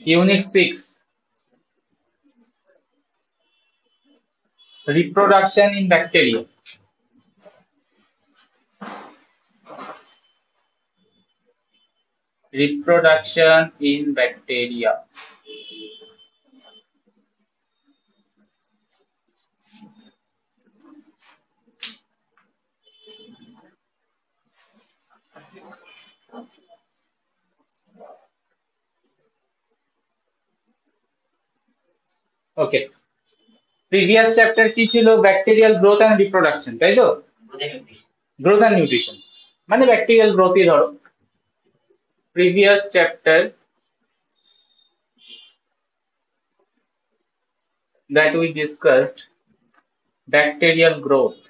Unit 6. Reproduction in bacteria. Reproduction in bacteria. Okay. Previous chapter কি ছিল? Bacterial growth and reproduction, তাই তো? Growth and nutrition. মানে bacterial growth ই ধরো। Previous chapter that we discussed bacterial growth,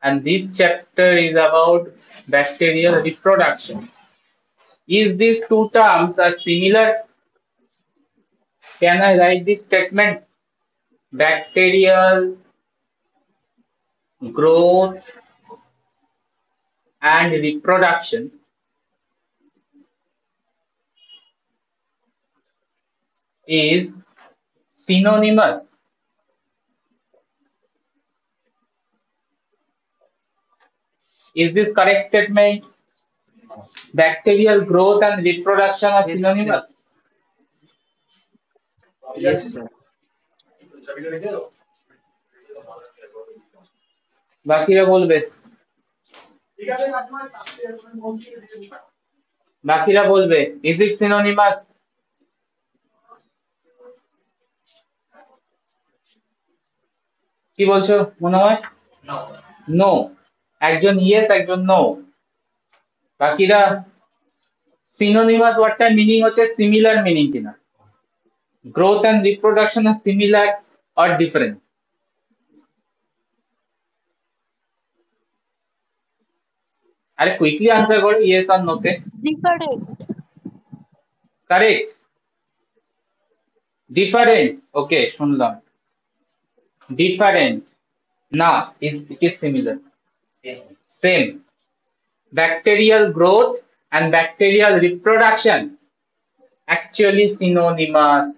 and this chapter is about bacterial reproduction. Is these two terms are similar? Can I write this statement? Bacterial growth and reproduction is synonymous. Is this correct statement? Bacterial growth and reproduction are synonymous. Yes, sir. বাকিরা বলবে, বাকিরা বলবে, is it synonymous? কি বলছো মনে হয়? No. একজন yes, একজন নো। বাকিরা synonymous ওয়ার্ডটার মিনিং হচ্ছে সিমিলার মিনিং কিনা। growth and reproduction are similar or different? আরে কুইকলি আনসার করো ইয়েস আর নো তে। Different. কারেক্ট। ডিফারেন্ট, ওকে শুনলাম। ডিফারেন্ট না, it is similar. Same. Bacterial growth and bacterial reproduction actually synonymous,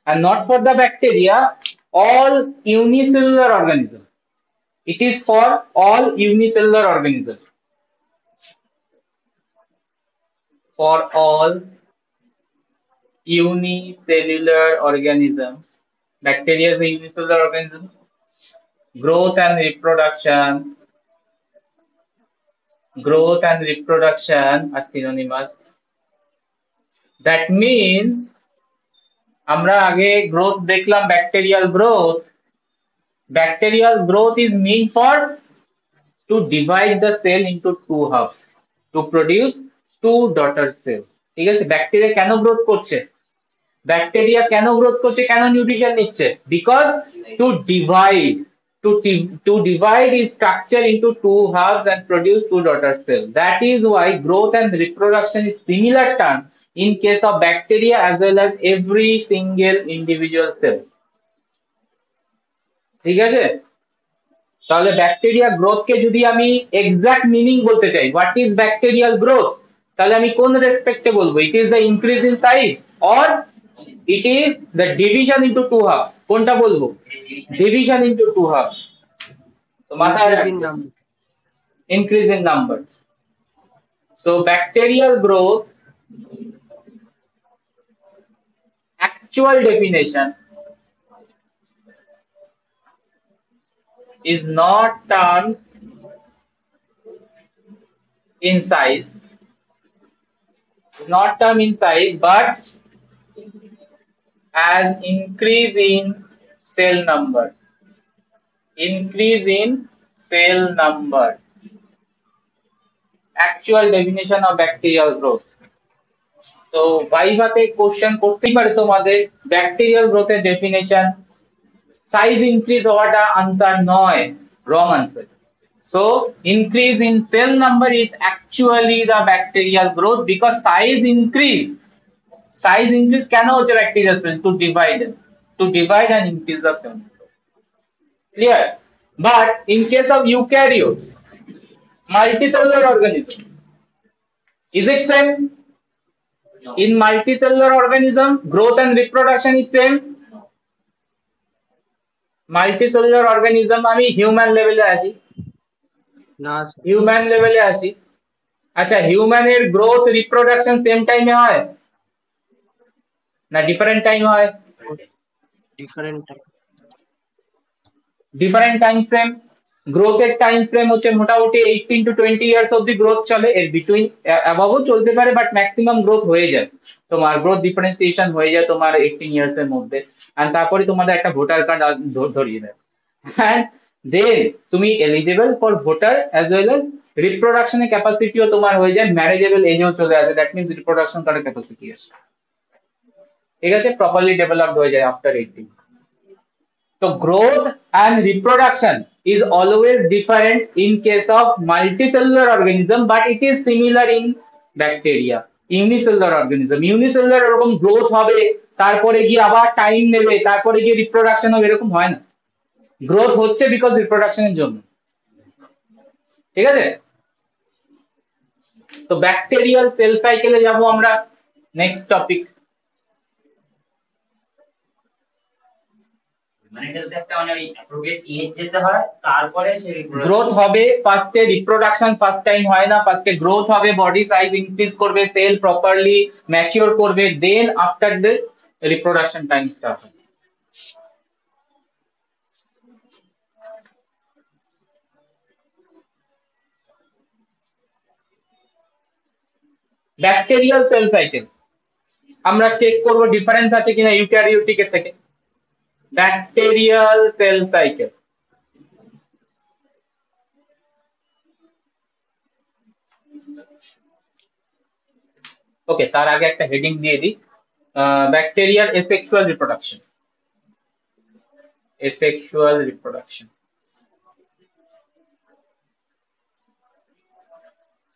and not for the bacteria, all unicellular organism. It is for all unicellular organism. For all unicellular organisms, bacteria is a unicellular organism. Growth and reproduction are synonymous. That means আমরা আগে growth দেখলাম, bacterial growth. Bacterial growth is meant for to divide the cell into two halves to produce two daughter cells. ঠিক আছে, bacteria কেন growth করছে? Bacteria কেন growth করছে, কেন নিউট্রিশন নিচ্ছে? Because to divide, to divide is structure into two halves and produce two daughter cells. That is why growth and reproduction is similar term in case of bacteria as well as every single individual cell. ঠিক আছে, তাহলে bacteria growth কে যদি আমি exact meaning বলতে চাই, what is bacterial growth, তাহলে আমি কোন রেসপেক্টে বলবো? It is the increase in size or it is the division into two halves. কোনটা বলবো? division into two halves. তো মাথায় রাখবেন, increase in number. So bacterial growth actual definition is not terms in size, not term in size, but as increase in cell number. Increase in cell number. Actual definition of bacterial growth. তো ভাইভাতে question করতেই পারে তোমাদের, bacterial গ্রোথের definition size increase হওয়াটা answer নয়, wrong answer. So increase in cell number is actually the bacterial growth because size increase কেন হচ্ছে bacterial sell? to divide and increase the cell. Clear? But in case of eukaryotes, multicellular organism, is it same? In multicellular organism, growth and reproduction is same. Multicellular organism আমি human লেভেলে আসি, না human লেভেলে আসি। আচ্ছা, হিউম্যানের growth reproduction same টাইমে হয় না ডিফারেন্ট টাইম হয়? Different type. Different time frame. গ্রোথের টাইম ফ্রেম হচ্ছে মোটামুটি 18 to 20 ইয়ার্স অব্দি গ্রোথ চলে, এর বিটুইন অ্যাবাভও চলতে পারে, বাট ম্যাক্সিমাম গ্রোথ হয়ে যায় তোমার, গ্রোথ ডিফারেন্সিয়েশন হয়ে যায় তোমার 18 ইয়ার্স এর মধ্যে। আর তারপরে তোমাদের একটা ভোটার কার্ড ধরিয়ে দেয়, and then তুমি eligible for voter as well as রিপ্রোডাকশনের ক্যাপাসিটিও তোমার হয়ে যায়, ম্যানেজেবল এজেও চলে আসে, দ্যাট মিনস রিপ্রোডাকশন করার ক্যাপাসিটি আসে, ঠিক আছে, প্রপারলি ডেভেলপড হয়ে যায় after 18। So growth and reproduction is always different in case of multicellular organism, but it is similar in bacteria. Unicellular organism, unicellular এরকম growth হবে, তারপরে গিয়ে আবার টাইম নেবে, তারপরে গিয়ে রিপ্রোডাকশন হবে, এরকম হয় না। গ্রোথ হচ্ছে বিকজ রিপ্রোডাকশনের জন্য, ঠিক আছে। তো ব্যাকটেরিয়াল সেল সাইকেলে যাব আমরা, নেক্সট টপিক। মানে এটাতে একটা মানে ওই অ্যাপ্রোপ্রিয়েট এজ যেতে হয়, তারপরে সে গ্রোথ হবে, ফার্স্টে রিপ্রোডাকশন ফার্স্ট টাইম হয় না, ফার্স্টে গ্রোথ হবে, বডি সাইজ ইনক্রিজ করবে, সেল প্রপারলি ম্যাচিওর করবে, then after the reproduction time start হবে। ব্যাকটেরিয়াল সেল সাইকেল আমরা চেক করব ডিফারেন্স আছে কিনা ইউক্যারিওটিক এর থেকে। ব্যাকটেরিয়াল সেল সাইকেল, ওকে, তার আগে একটা হেডিং দিয়ে দিই, bacterial asexual reproduction. Asexual reproduction.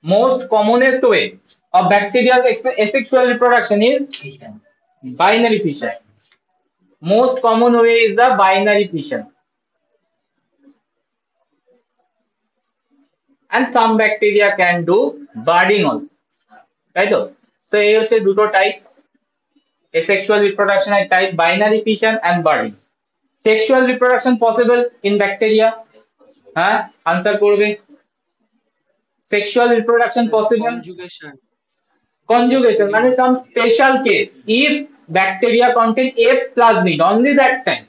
Most commonest way of bacterial asexual reproduction is binary fission. Most common way is the binary fission. And some bacteria can do budding also. তাই তো? So এই হচ্ছে দুটো type, asexual reproduction এর type, binary fission and budding. Sexual reproduction possible in bacteria? হ্যাঁ, answer করবে। Sexual reproduction possible? Conjugation. Conjugation মানে some special case, if bacteria contain F plasmid, only that time,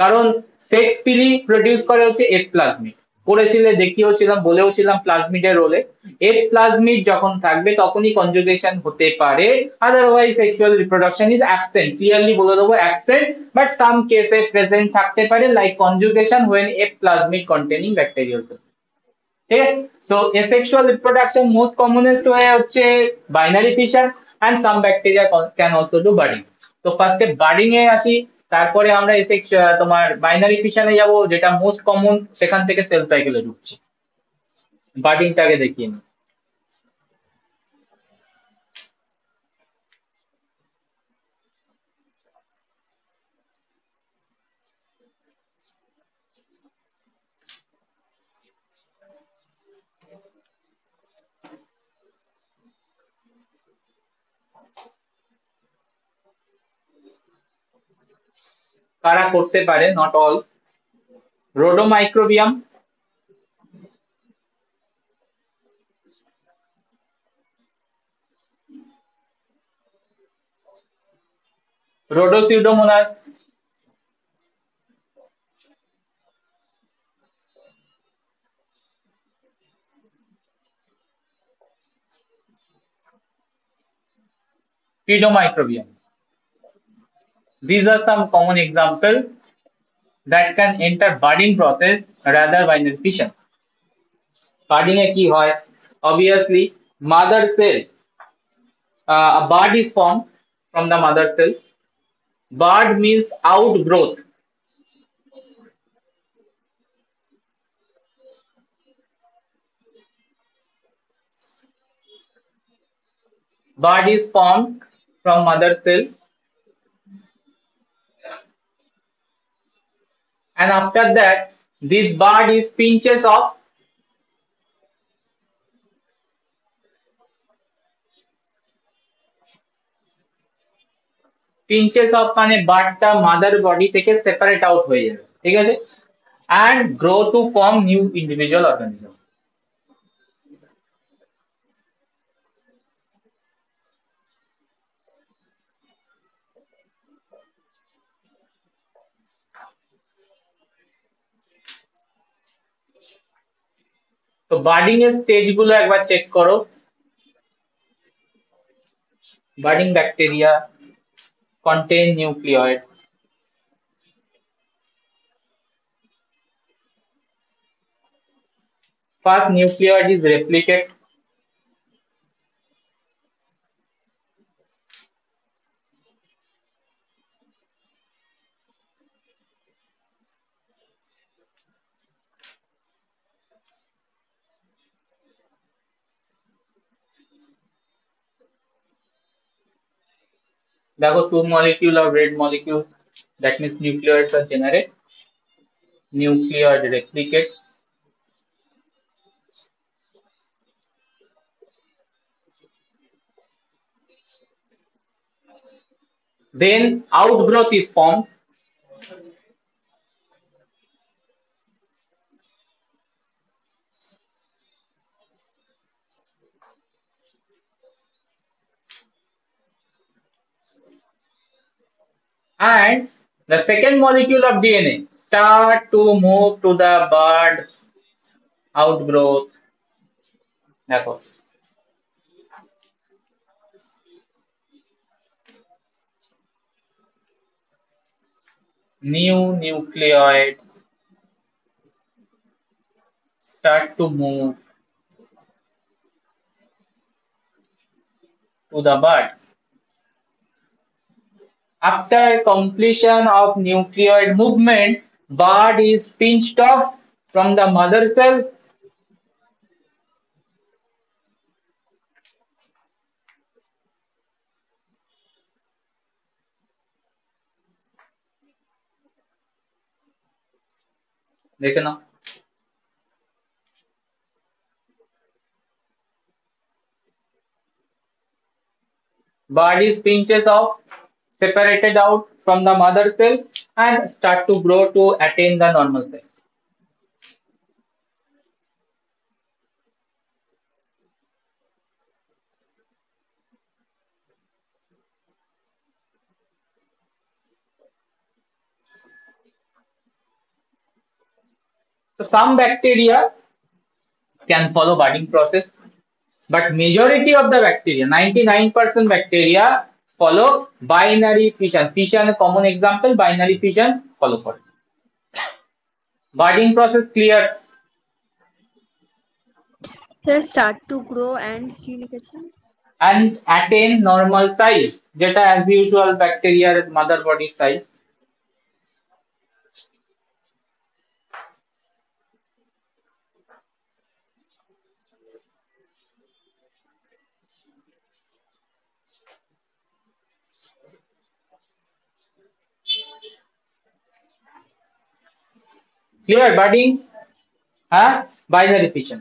কারণ sex পিলি produce করে হচ্ছে F plasmid, পড়েছিলে দেখিয়েওছিলাম বলেওছিলাম প্লাজমিডের রোলে, F plasmid যখন থাকবে তখনই conjugation হতে পারে, otherwise sexual reproduction is absent, clearly বলে দেবো অ্যাবসেন্ট, বাট সাম কেসে প্রেজেন্ট থাকতে পারে, like conjugation when F plasmid containing bacterial cell, ঠিক আছে। So asexual reproduction most commonest way হচ্ছে binary fission and some bacteria can also do budding। তো ফার্স্টে বার্ডিং এ আসি, তারপরে আমরা তোমার বাইনারি ফিশনে যাব, যেটা মোস্ট কমন, সেখান থেকে সেল সাইকেলে ঢুকছি। বার্ডিংটাকে দেখিয়ে নিই। কারা করতে পারে, not all. Rhodomicrobium, Rhodopseudomonas, Pseudomicrobium. These are some common examples that can enter budding process rather binary fission. Budding এ কি হয়, obviously mother cell, a bud is formed from the mother cell. Bud means outgrowth. Bud is formed from mother cell, and after that this bud is pinches of, pinches of মানে বার্ডটা mother body থেকে separate out হয়ে যাবে, ঠিক আছে, and grow to form new individual organism. তো birding এর stage গুলো একবার চেক করো। Birding bacteria contain nucleoid. First nucleoid is replicate. দেখো two molecule of red molecules, that means nucleoids are generated. Nucleoid replicates. Then outgrowth is formed. And the second molecule of DNA start to move to the bud outgrowth. দেখো new nucleoid start to move to the bud. After completion of nucleoid movement, bud is pinched off from the mother cell. দেখে নাও bud is pinches off, separated out from the mother cell and start to grow to attain the normal size. So some bacteria can follow budding process, but majority of the bacteria, 99% bacteria follow binary fission. Fission a common example, binary fission follow for budding process clear. Sir, start to grow and কি লিখেছেন? And attains normal size, যেটা as usual bacteria mother body size. Clear budding, binary fission.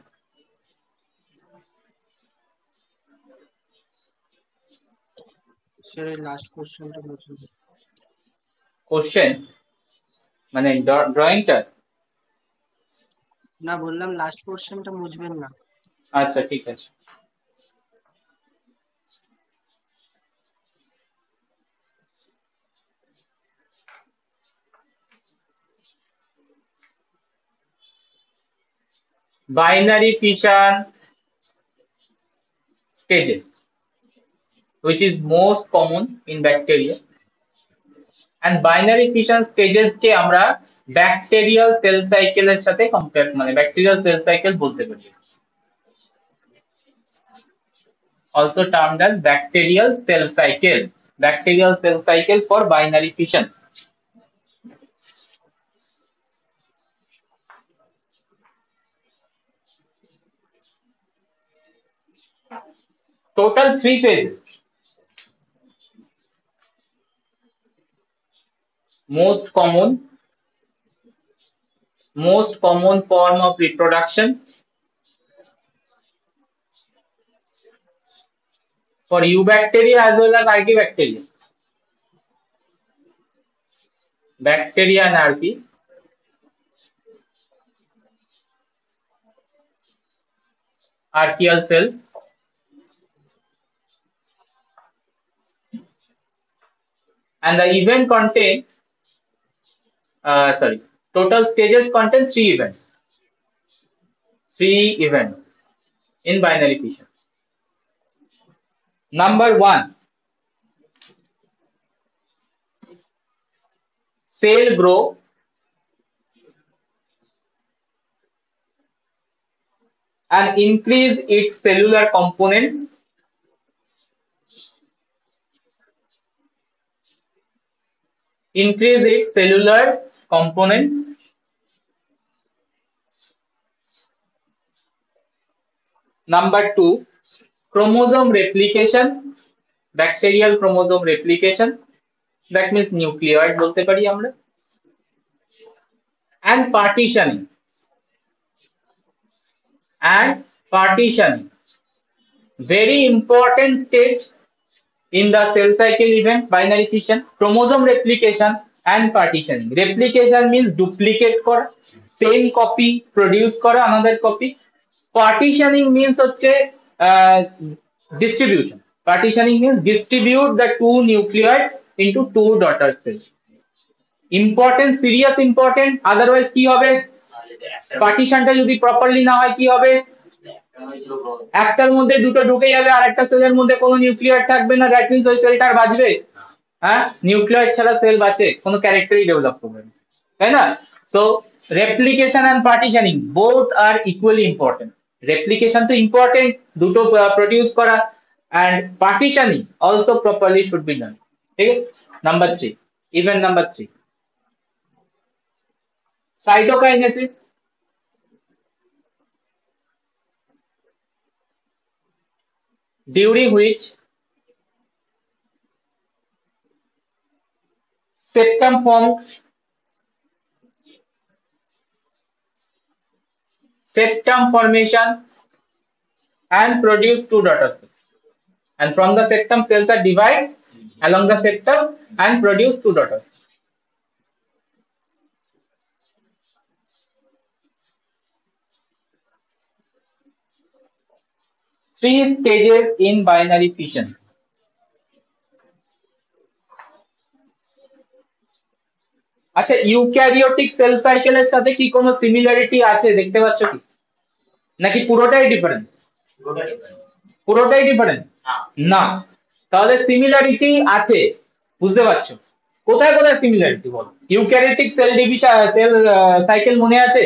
Sir এই last কোশ্চেনটা বুঝুন। Question মানে ড্রয়িংটা, না বললাম লাস্ট কোশ্চেনটা বুঝবেন না। আচ্ছা ঠিক আছে। Binary fission stages, which is most common in bacteria, and binary fission stages কে আমরা ব্যাকটেরিয়াল সেল সাইকেলের সাথে কম্পেয়ার মানে ব্যাকটেরিয়াল সেল সাইকেল বলতে পারি, also termed as bacterial cell cycle. Bacterial cell cycle for binary fission. Total 3 phases. Most common form of reproduction for eubacteria as well as archaebacteria. Bacteria আর কি archaeal cells and the event contain total stages contain three events in binary fission. Number 1, cell grow and increase its cellular components Number 2, chromosome replication, bacterial chromosome replication, that means nucleoid bolte pari amra, and partitioning, very important stage in the cell cycle event binary fission. Chromosome replication and partitioning. Replication means duplicate kora, same copy produce kora another copy. Partitioning means হচ্ছে distribution. Partitioning means distribute the two nucleoid into two daughter cells. Important, serious important, otherwise কি হবে, পার্টিশনটা যদি properly না হয় কি হবে, একটার মধ্যে দুটো ঢুকে যাবে আর একটা সেলের মধ্যে কোনো নিউক্লিয়ার থাকবে না, দ্যাট মিন্স ওই সেলটা আর বাঁচবে? হ্যাঁ, নিউক্লিয়ার ছাড়া সেল বাঁচে, কোনো ক্যারেক্টারই ডেভেলপ করবে না, তাই না? So replication and partitioning both আর ইকুয়ালি ইম্পর্টেন্ট। রেপ্লিকেশন তো ইম্পর্টেন্ট, দুটো প্রডিউস করা, and partitioning also properly should be done. Okay. Number 3, event number 3, cytokinesis. During which septum formation and produce two daughter cells, and from the septum cells are divided along the septum and produce two daughter cells. Three stages in binary fission. আচ্ছা, eukaryotic sell সাইকেলের সাথে কি কোনো similarity আছে দেখতে পাচ্ছ কি, নাকি পুরোটাই ডিফারেন্স? পুরোটাই ডিফারেন্স না, তাহলে সিমিলারিটি আছে, বুঝতে পারছো? কোথায় কোথায় সিমিলারিটি বল? Eukaryotic cell division cell cycle মনে আছে?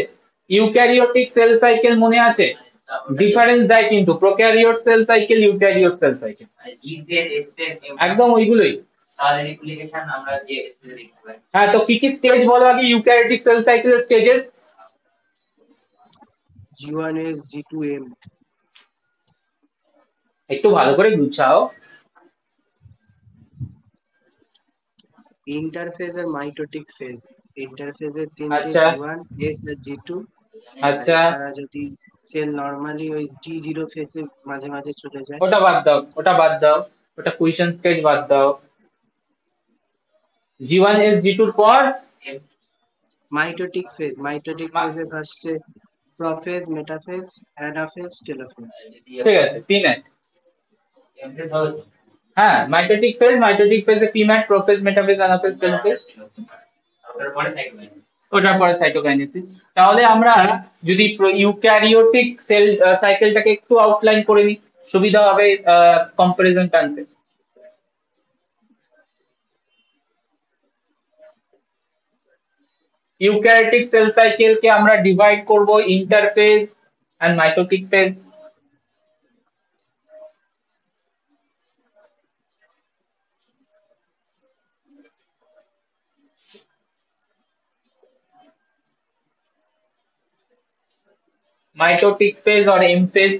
ইউক্যারিওটিক সেল সাইকেল মনে আছে? ডিফারেন্স দেয় কিন্তু prokaryote cell cycle, eukaryote cell cycle, একদম ওইগুলোই। হ্যাঁ, তো কি কি স্টেজ বলো আগে ইউক্যারিওটিক সেল সাইকেলের স্টেজেস? G1S, G2M. একটু ভালো করে গুছাও। ইন্টারফেজ আর মাইটোটিক ফেজ। ইন্টারফেজের তিনটে, আচ্ছা। G1, S আর G2। আচ্ছা, সারা যদি সেল নরমালি ওই G0 ফেজে মাঝে মাঝে চলে যায়। ওটা বাদ দাও, ওটা কুইশন স্টেজ বাদ দাও। G1S G2 পর মাইটোটিক ফেজে ফার্স্টে প্রোফেজ, মেটাফেজ, অ্যানাফেজ, টেলোফেজ। ঠিক আছে, পিম্যাট। হ্যাঁ, মাইটোটিক ফেজে পিম্যাট, প্রোফেজ, মেটাফেজ, অ্যানাফেজ, টেলোফেজ, ওটার পরে সাইটোকাইনেসিস। তাহলে আমরা যদি ইউক্যারিওটিক সেল সাইকেলটাকে একটু আউটলাইন করে নিই, সুবিধা হবে কম্পারিজন টানতে। ইউক্যারিওটিক সেল সাইকেলকে আমরা ডিভাইড করব interphase and mitotic phase. Mitotic phase আর এম ফেজ।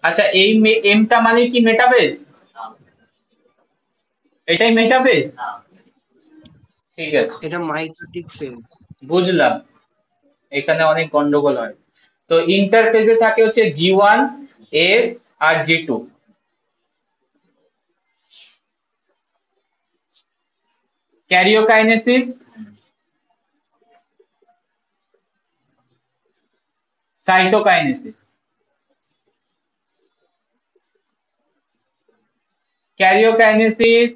আচ্ছা, এই এমটা মানে কি মেটাফেজ? এটাই মেটাফেজ? ঠিক আছে, এটা মাইটোটিক ফেজ। বুঝলাম, এখানে অনেক গন্ডগোল হয়। তো ইন্টারফেজে থাকে হচ্ছে G1, S আর G2। Karyokinesis cytokinesis, karyokinesis,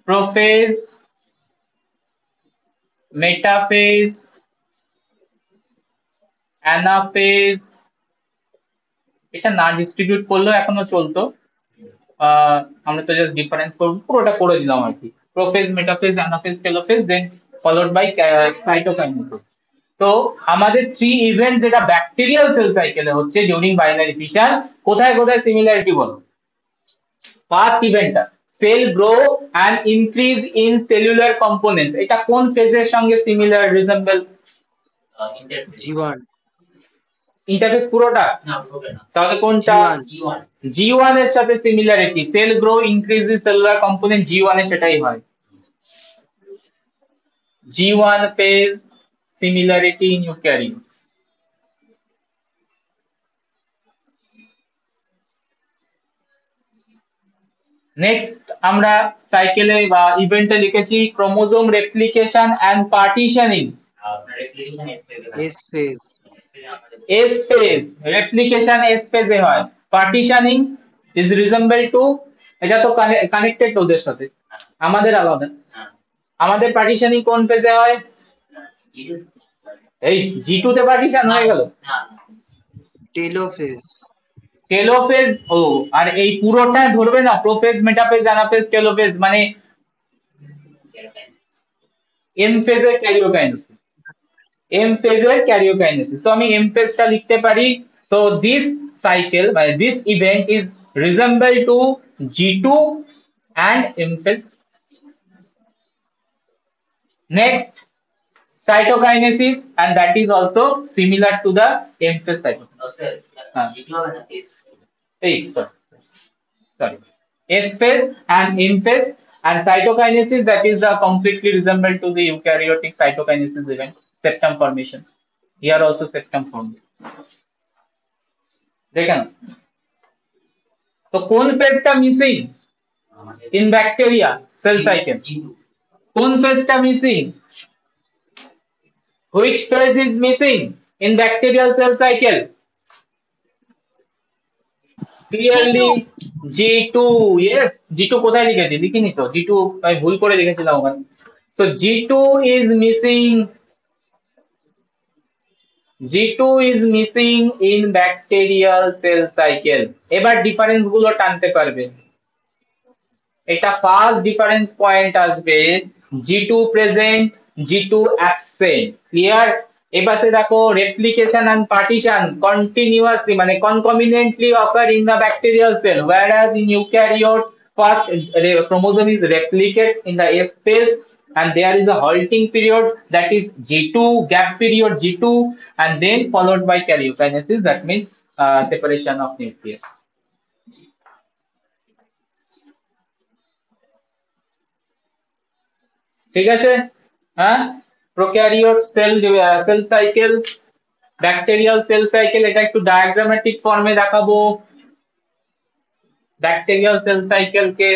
prophase, metaphase, anaphase, এটা না ডিস্ট্রিবিউট করলেও এখনো চলতো, আমরা তো জাস্ট ডিফারেন্স করব, পুরোটা করে দিলাম আর কি। Prophase, metaphase, anaphase, telophase, then followed by cytokinesis. তো আমাদের থ্রি ইভেন্ট যেটা ব্যাকটেরিয়াল সেল সাইকেলে হচ্ছে ডিউরিং বাইনারি ফিশন, কোথায় কোথায় সিমিলারিটি বলো? ফার্স্ট ইভেন্টটা cell grow and increase in cellular components, এটা কোন ফেজের সঙ্গে সিমিলার রিজেম্বল? G1 ইন্টারফেস পুরোটা না হবে না, তাহলে কোনটা? G1 G1 এর সাথে similarity, cell grow increase in cellular component G1 এ সেটাই হয়। G1 phase similarity in eukaryotes. Next আমরা সাইকেলে বা ইভেন্টে লিখেছি ক্রোমোজোম রেপ্লিকেশন এন্ড পার্টিশনিং। আপনার replication S phase S phase, replication S ফেজে হয়, পার্টিশনিং ইজ রিজেম্বল টু, এটা তো কানেক্টেড ওদের সাথে, আমাদের আলাদা। আমাদের পার্টিশনিং কোন ফেজে হয়? এই G2 তে পার্টিশন হয়ে গেল, telophase টেলোফেজ। ও আর এই পুরোটা ধরবে না, প্রোফেজ, মেটাফেজ, অ্যানাফেজ, টেলোফেজ, মানে এম ফেজের ক্যারিওকাইনেসিস, এম ফেজের ক্যারিওকাইনেসিস। তো আমি এম ফেজটা লিখতে পারি। সো দিস সাইকেল বা this event is resemble to G2 and M phase. Next, cytokinesis, and that is also similar to the M phase cytokinesis. Sir G2 হবে না, S Hey, sorry. S phase and M phase, and cytokinesis, that is completely resemble to the eukaryotic cytokinesis event, septum formation. Here also septum formed. দেখেন তো কোন ফেজটা missing in bacteria cell cycle? G2 কোন ফেজটা missing? Which phase is missing in bacterial cell cycle? Clearly G2. Yes, G2 কোথায় লিখেছি? লিখিনি তো, G2 আমি ভুল করে লিখেছিলাম ওখানে। So G2 is missing, G2 is missing in bacterial cell cycle. এবার ডিফারেন্স গুলো টানতে পারবে। এটা ফার্স্ট ডিফারেন্স পয়েন্ট আসবে, G2 present, G2 absent. Clear? এবারে দেখো রেপ্লিকেশন এন্ড পার্টিশন কন্টিনিউয়াসলি মানে concomitantly occur in the bacterial cell, whereas in eukaryote first chromosome is replicate in the S phase and there is a halting period, that is G2 gap period G2, and then followed by karyokinesis, that means separation of nucleus. ঠিক আছে? হ্যাঁ, prokaryote cell cycle, bacterial cell cycle, এটা একটু ডায়াগ্রামেটিক ফর্মে দেখাবো bacterial sell সাইকেলকে।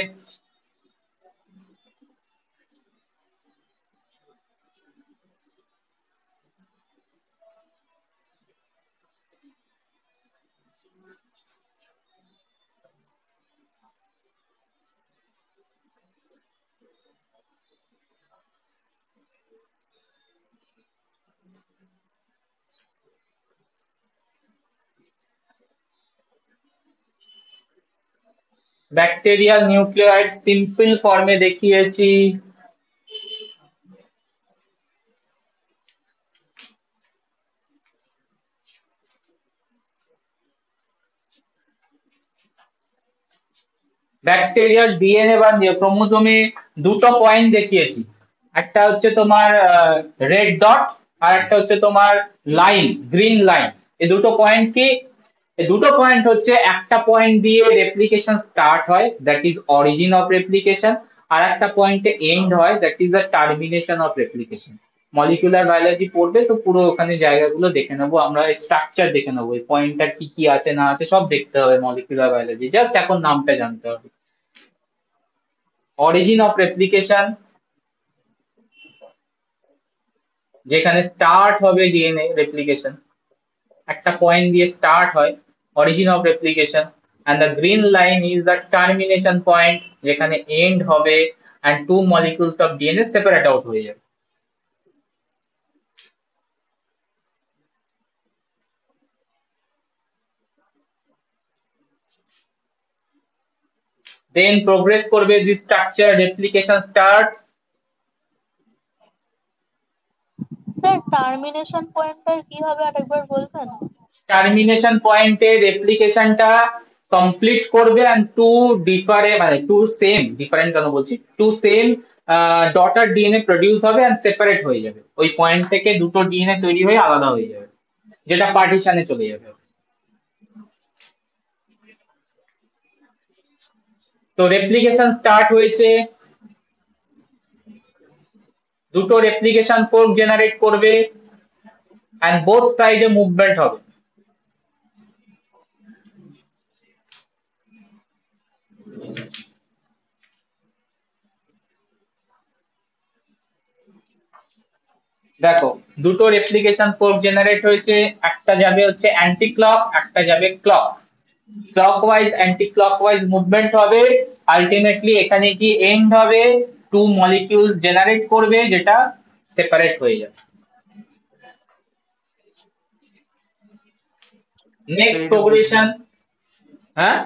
Bacterial nucleoid simple ফর্মে দেখিয়েছি। ব্যাকটেরিয়াল ডিএনএ বা ক্রোমোজোমে দুটো পয়েন্ট দেখিয়েছি, একটা হচ্ছে তোমার রেড ডট আর একটা হচ্ছে তোমার লাইন, গ্রিন লাইন। এই দুটো পয়েন্ট কি? এই দুটো পয়েন্ট হচ্ছে একটা পয়েন্ট দিয়ে রেপ্লিকেশন স্টার্ট হয়, that is origin of replication, আর একটা পয়েন্টে এন্ড হয়, that is the termination of replication. Molecular biology পড়বে তো পুরো ওখানে জায়গাগুলো দেখে নেবো আমরা, স্ট্রাকচার দেখে নেবো, এই পয়েন্টটা কি কি আছে না আছে সব দেখতে হবে মলিকুলার বায়োলজি, জাস্ট এখন নামটা জানতে হবে। অরিজিন অফ রেপ্লিকেশন, যেখানে স্টার্ট হবে ডিএনএ রেপ্লিকেশন, একটা পয়েন্ট দিয়ে স্টার্ট হয়, origin of replication, and the green line is the termination point যেখানে এন্ড হবে and two molecules of DNA separate out হয়ে যাবে। then progress করবে this structure, replication start। Sir termination পয়েন্টটার কি হবে আরেকবার বলবেন? টার্মিনেশন পয়েন্টে রেপ্লিকেশনটা কমপ্লিট করবে and two different মানে two সেম ডিফারেন্ট কেন বলছি, two same daughter DNA produce হবে and সেপারেট হয়ে যাবে, ওই পয়েন্ট থেকে দুটো ডিএনএ তৈরি হয়ে আলাদা হয়ে যাবে, যেটা পার্টিশনে চলে যাবে। তো রেপ্লিকেশন স্টার্ট হয়েছে, দুটো রেপ্লিকেশন ফোর্ক জেনারেট করবে and বোথ সাইডে মুভমেন্ট হবে। দেখো দুটো রেপ্লিকেশন ফোর্ক জেনারেট হয়েছে, একটা যাবে হচ্ছে অ্যান্টি ক্লক, একটা যাবে clock. Clockwise anti clockwise movement হবে, আলটিমেটলি এখানে কি এন্ড হবে, টু মলিকিউলস জেনারেট করবে যেটা সেপারেট হয়ে যাবে। নেক্সট প্রোগ্রেশন, হ্যাঁ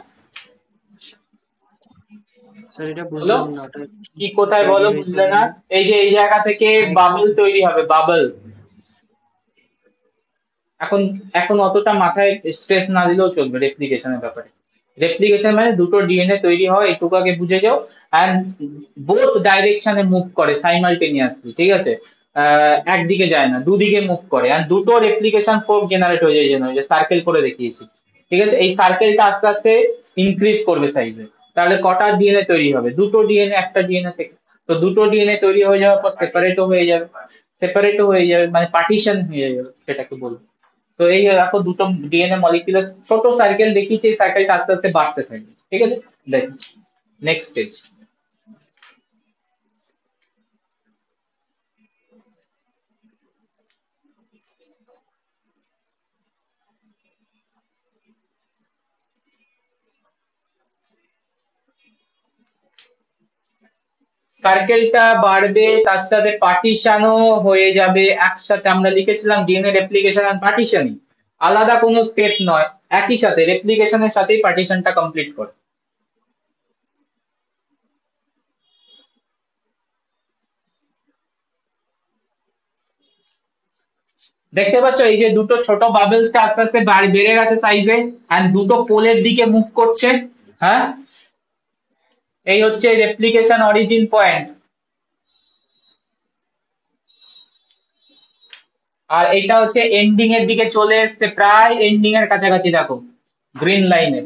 স্যার এটা বলো বুঝলাম না, ওটা কি কোথায় বলো, তৈরি হয়েছে বুঝলে না? এই যে এই জায়গা থেকে বাবল তৈরি হবে, বাবল। এখন এখন অতটা মাথায় স্ট্রেস না দিলেও চলবে রেপ্লিকেশনের ব্যাপারে। রেপ্লিকেশন মানে দুটো ডিএনএ তৈরি হয়, এটুকু আগে বুঝে যাও, এন্ড বোথ ডাইরেকশনে মুভ করে সাইমালটেনিয়াসলি, ঠিক আছে? একদিকে যায় না, দুদিকে মুভ করে, আর দুটো রেপ্লিকেশন ফোর্ক জেনারেট হয়ে যায়, যেন যে সার্কেল করে দেখিয়েছি, ঠিক আছে? এই সার্কেলটা আস্তে আস্তে ইনক্রিজ করবে সাইজে, তাহলে কটা ডিএনএ তৈরি হবে, দুটো ডিএনএ একটা ডিএনএ থেকে। তো দুটো ডিএনএ তৈরি হয়ে যাওয়ার পর সেপারেটও হয়ে যাবে, সেপারেটও হয়ে যাবে মানে পার্টিশন হয়ে যাবে সেটাকে বলবো। তো এই দেখো দুটো ডিএনএ মলিকিউলার ছোট সার্কেল দেখিয়েছি, এই সার্কেলটা আস্তে আস্তে বাড়তে থাকবে, ঠিক আছে? দেখ নেক্সট স্টেজ, সার্কেলটা বাড়বে, তার সাথে পার্টিশনও হয়ে যাবে একসাথে। আমরা লিখেছিলাম ডিএনএ রেপ্লিকেশন আর পার্টিশনই, আলাদা কোনো স্টেপ নয়, একই সাথে রেপ্লিকেশনের সাথেই পার্টিশনটা কমপ্লিট করে। দেখতে পাচ্ছ এই যে দুটো ছোট বাবলসটা আস্তে আস্তে বেড়ে গেছে সাইজে, এন্ড দুটো পোলের দিকে মুভ করছে, হ্যাঁ? এই হচ্ছে রেপ্লিকেশন অরিজিন পয়েন্ট, আর এটা হচ্ছে এন্ডিং এর দিকে চলে এসছে, প্রায় এন্ডিং এর কাছাকাছি, দেখো গ্রিন লাইনে।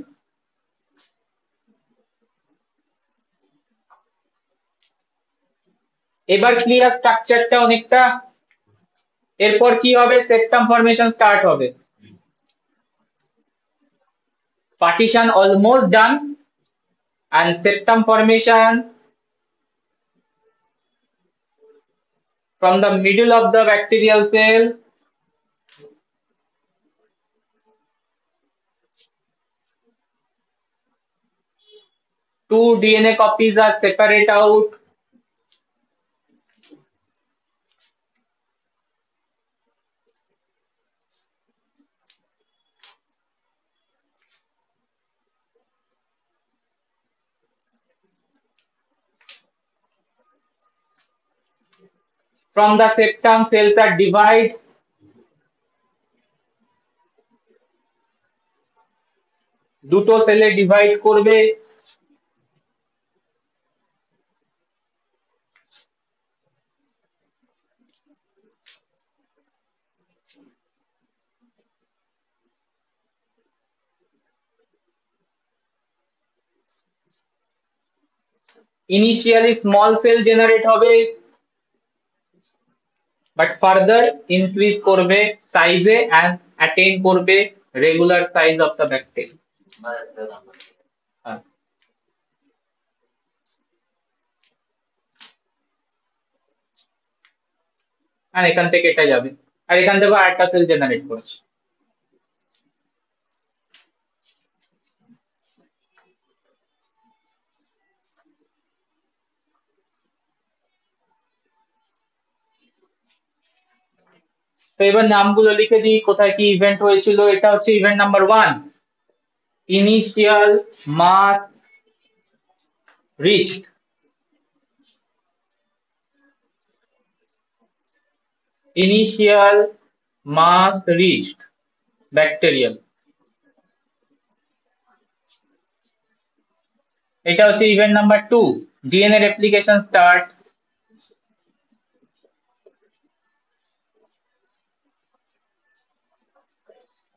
এবার ক্লিয়ার স্ট্রাকচারটা অনেকটা। এরপর কি হবে, সেপ্টাম ফরমেশন স্টার্ট হবে, partition almost done, and septum formation from the middle of the bacterial cell, two DNA copies are separate out, from the septum cells are divide, দুটো সেলে ডিভাইড করবে, initially small cell generate হবে, but further increase করবে সাইজে and attain করবে regular size of the bacteria। আর এখান থেকে এটা যাবে, আর এখান থেকে আরেকটা সেল জেনারেট করছে। তো এবার নামগুলো লিখে দিই, কোথায় কি ইভেন্ট হয়েছিল। এটা হচ্ছে event number 1, initial mass reached. Initial mass reached bacterial. এটা হচ্ছে event number 2, DNA replication start.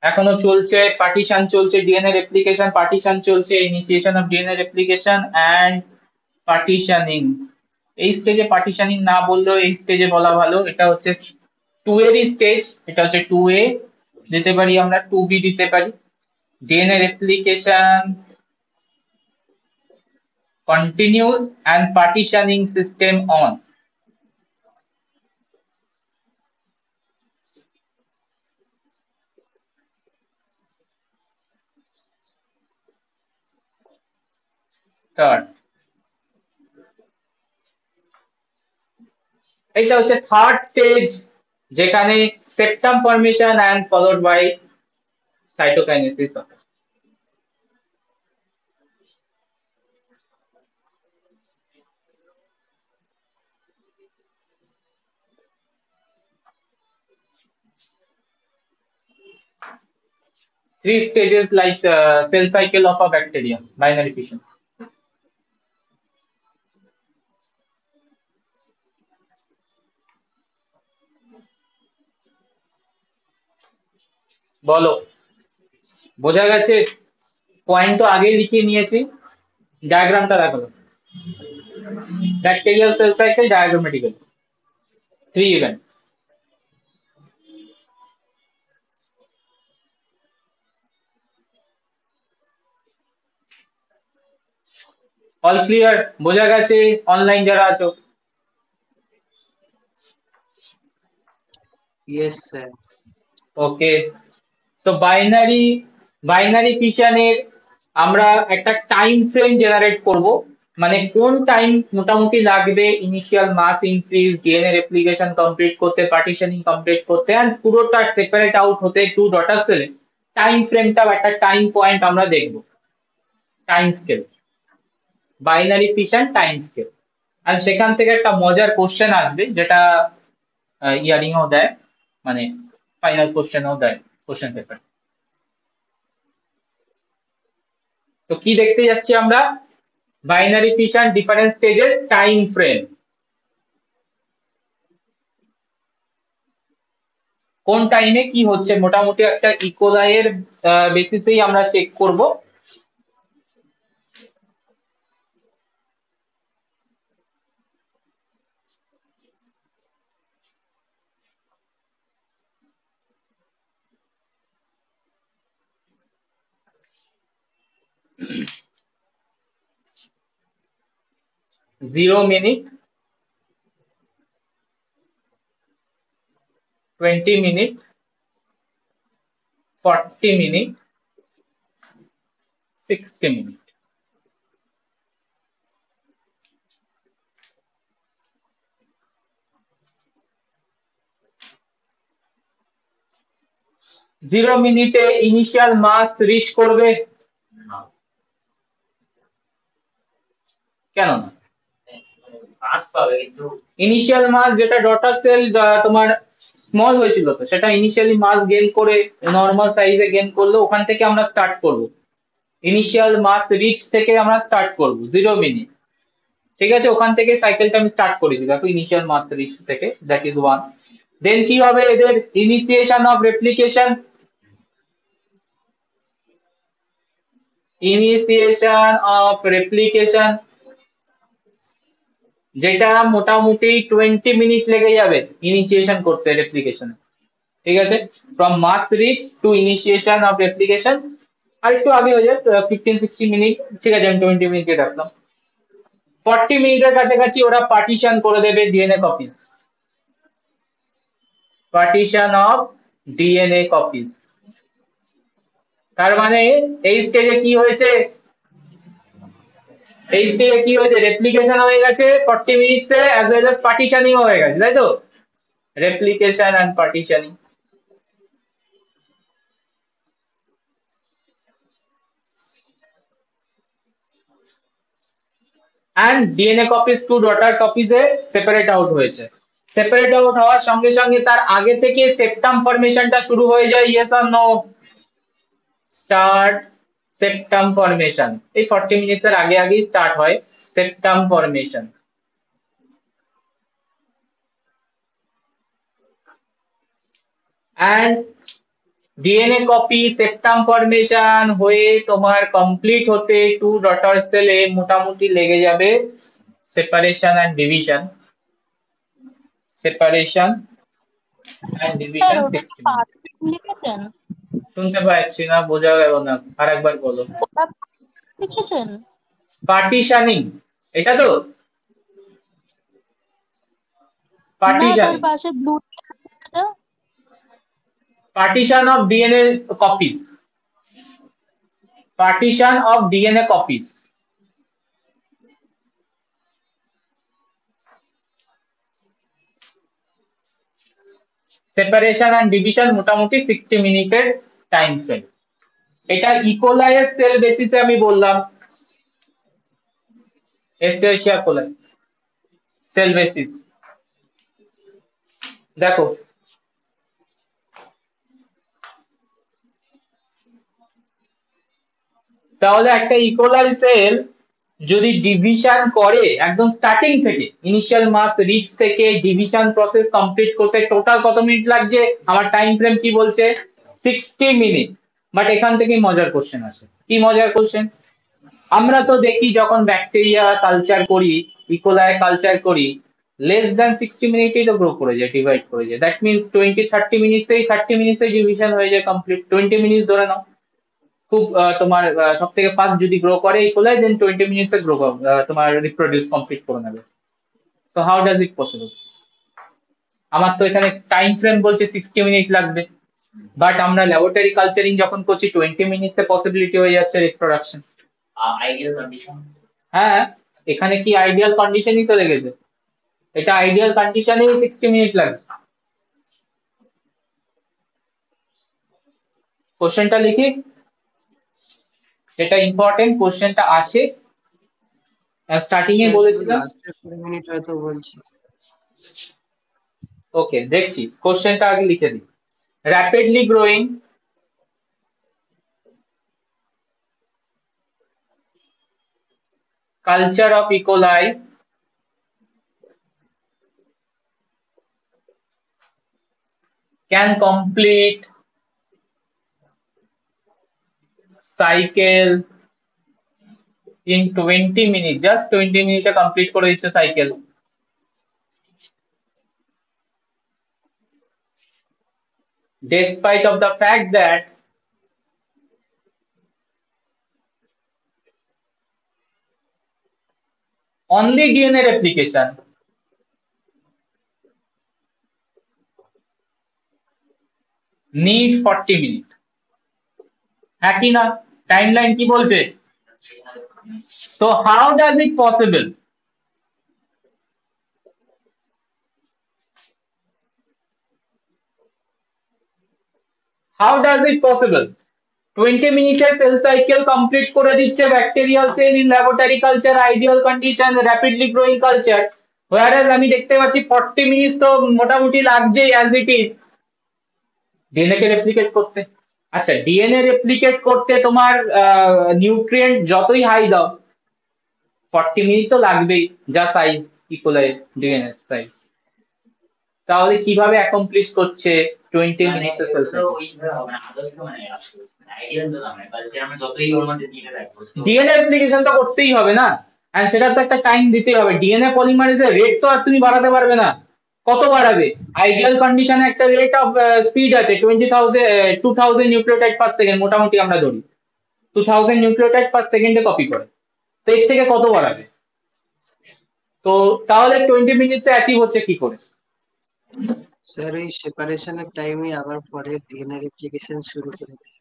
এখনো চলছে, পার্টিশন চলছে, ডিএনএ রেপ্লিকেশন, পার্টিশন চলছে, initiation of DNA replication and partitioning. এই স্টেজে পার্টিশনিং না বললেও এই স্টেজে বলা ভালো। এটা হচ্ছে 2 এরই স্টেজ, এটা হচ্ছে 2A দিতে পারি আমরা, 2B দিতে পারি। DNA replication continues and partitioning system on. Start. এটা হচ্ছে থার্ড স্টেজ, যেখানে septum formation and followed by cytokinesis. 3 stages like cell cycle of a bacteria, binary fission. বলো, বোঝা গেছে? পয়েন্ট তো আগেই লিখিয়ে নিয়েছি, ডায়াগ্রামটা দেখো। Bacterial cell cycle diagrammatical, 3 events. All clear? বোঝা গেছে অনলাইন যারা আছো? Yes sir. ওকে, তো বাইনারি ফিশনের আমরা একটা টাইম ফ্রেম জেনারেট করব, মানে কোন টাইম মোটামুটি লাগবে initial mass increase, DNA replication complete করতে, পার্টিশনিং কমপ্লিট করতে, এন্ড পুরোটা সেপারেট আউট হতে টু ডটার সেলে। টাইম ফ্রেমটা একটা টাইম পয়েন্ট আমরা দেখব, time scale, binary fission time scale. আর সেখান থেকে একটা মজার কোশ্চেন আসবে, যেটা ইয়ারিংও দেয়, মানে ফাইনাল কোশ্চেনও দেয় কোশ্চেন পেপার। তো কি দেখতে যাচ্ছি আমরা? বাইনারি ফিশন ডিফারেন্ট স্টেজের টাইম ফ্রেম। কোন টাইমে কি হচ্ছে মোটামুটি একটা ইকোলাইয়ের বেসিসেই আমরা চেক করব। Zero minute, 20 minute, 40 minute, 60 minute. Zero মিনিটে ইনিশিয়াল মাস রিচ করবে? কেন না? মাস পাবে কিন্তু ইনিশিয়াল মাস যেটা ডটার সেল তোমার স্মল হয়েছিল, তো সেটা ইনিশিয়ালি মাস গেইন করে নরমাল সাইজে গেইন করলো, ওখান থেকে আমরা স্টার্ট করব। ইনিশিয়াল মাস রিচ থেকে আমরা স্টার্ট করব 0 মিনিট, ঠিক আছে? ওখান থেকে সাইকেলটা আমি স্টার্ট করেছি, দেখো ইনিশিয়াল মাস রিচ থেকে, দ্যাট ইজ 1। দেন কি হবে এদের? Initiation of replication, initiation of replication, যেটা মোটামুটি 20 মিনিট লেগে যাবে ইনিশিয়েশন করতে রেপ্লিকেশন, ঠিক আছে? From mass reach to initiation of replication আর একটু আগে হয়ে যায় 15-16 মিনিট, ঠিক আছে? আমি 20 মিনিটে রাখলাম। 40 মিনিটের কাছাকাছি ওরা পার্টিশন করে দেবে DNA copies, partition of DNA copies. তার মানে এই স্টেজে কি হয়েছে? এই স্টেজে কি হয়েছে? রেপ্লিকেশন হয়ে গেছে 40 মিনিটসে, অ্যাজ ওয়েল অ্যাজ পার্টিশনিং হয়ে গেছে, তাই তো? replication and partitioning. And DNA copies to daughter copies A separate out হয়েছে। সেপারেট আউট হওয়ার সঙ্গে সঙ্গে তার আগে থেকে সেপ্টাম ফরমেশনটা শুরু হয়ে যায়, yes or no? Start septum formation, এই 40 মিনিটস এর আগে আগেই স্টার্ট হয় septum formation. and DNA copy septum formation হয়ে তোমার কমপ্লিট হতে টু ডটার সেলে মোটামুটি লেগে যাবে separation and division, separation and division sir ওটা 60 মিনিট। পার্টিশন লিখেছেন? শুনতে পাচ্ছি না, বোঝা গেল না, আরেকবার বলো। ওটা লিখেছেন? পার্টিশনিং, এটা তো না, তার পার্টিশনিং, পাশে blue partition of DNA copies, partition of DNA copies, separation and division মোটামুটি 60 মিনিটের টাইম ফ্রেম। এটা ইকোলাই এর সেল বেসিসে আমি বললাম, এস্টেরিশিয়া কোলাই সেল বেসিস। দেখো তাহলে একটা ইকোলাই সেল যদি ডিভিশন করে একদম স্টার্টিং থেকে, ইনিশিয়াল মাস রিচ থেকে ডিভিশন প্রসেস কমপ্লিট করতে টোটাল কত মিনিট লাগছে? আমার টাইম ফ্রেম কি বলছে? 60 মিনিট। বাট এখান থেকে মজার কোশ্চেন আসে। কি মজার কোশ্চেন? আমরা তো দেখি যখন ব্যাকটেরিয়া কালচার করি, ইকোলাই কালচার করি, লেস দ্যান 60 মিনিটেই তো গ্রো করে যায়, ডিভাইড করে যায়। দ্যাট মিনস 20-30 মিনিটসেই 30 মিনিটসেই ডিভিশন হয়ে যায় কমপ্লিট। 20 মিনিটস ধরে নাও খুব তোমার সব থেকে ফাস্ট যদি গ্রো করে ইকোলাই, দেন 20 মিনিটস এ গ্রো তোমার রিপ্রোডিউস কমপ্লিট করে নেবে। So how does it possible? আমার তো এখানে টাইম ফ্রেম বলছে 60 মিনিট লাগবে, বাট আমরা ল্যাবরেটরি কালচারিং যখন করছি 20 মিনিটস এ পসিবিলিটি হয়ে যাচ্ছে রিপ্রোডাকশন। Ideal condition. হ্যাঁ, এখানে কি আইডিয়াল কন্ডিশনই তো লেগেছে, এটা আইডিয়াল কন্ডিশনেই 60 মিনিট লাগছে। কোশ্চেনটা লিখি, এটা ইম্পর্টেন্ট, কোশ্চেনটা আসে স্টার্টিং এ বলেছিলাম। লাস্টের 20 মিনিট হয়তো বলছি। ওকে, দেখছি কোশ্চেনটা আগে লিখে দিই। Rapidly growing culture of E. coli can complete cycle in 20 minutes, just 20 minutes complete করে দিচ্ছে cycle। Despite of the fact that only DNA replication need 40 minutes। হ্যাঁ কি না? টাইমলাইন কি বলছে? So how does it possible? How does it possible? 20 মিনিটে cell cycle complete করে দিচ্ছে bacterial cell in laboratory culture, ideal condition, rapidly growing culture. whereas আমি দেখতে পাচ্ছি 40 মিনিট তো মোটামুটি লাগছেই অ্যাজ ইট ইজ ডিএনএ কে রেপ্লিকেট করতে। আচ্ছা, ডিএনএ রেপ্লিকেট করতে তোমার নিউট্রিয়েন্ট যতই হাই দাও 40 মিনিট তো লাগবেই, যা সাইজ ইকোলাই ডিএনএ সাইজ। তাহলে কিভাবে অ্যাকমপ্লিশ করছে 20 মিনিটস এর সেল সাইকেল? ডিএনএ অ্যাপ্লিকেশন তো করতেই হবে না, আর সেটা তো একটা টাইম দিতেই হবে। ডিএনএ পলিমারেজের রেট তো আর তুমি বাড়াতে পারবে না। কত বাড়াবে? আইডিয়াল কন্ডিশনে একটা রেট অফ স্পিড আছে 2000 নিউক্লিওটাইড পার সেকেন্ড, মোটামুটি আমরা ধরি 2000 নিউক্লিওটাইড পার সেকেন্ডে কপি করে। তো এর থেকে কত বাড়াবে? তো তাহলে 20 মিনিটসে অ্যাচিভ হচ্ছে কি করে? স্যার এই সেপারেশনের টাইমে আবার পরে ডিএনএ রেপ্লিকেশন শুরু করে দেয়।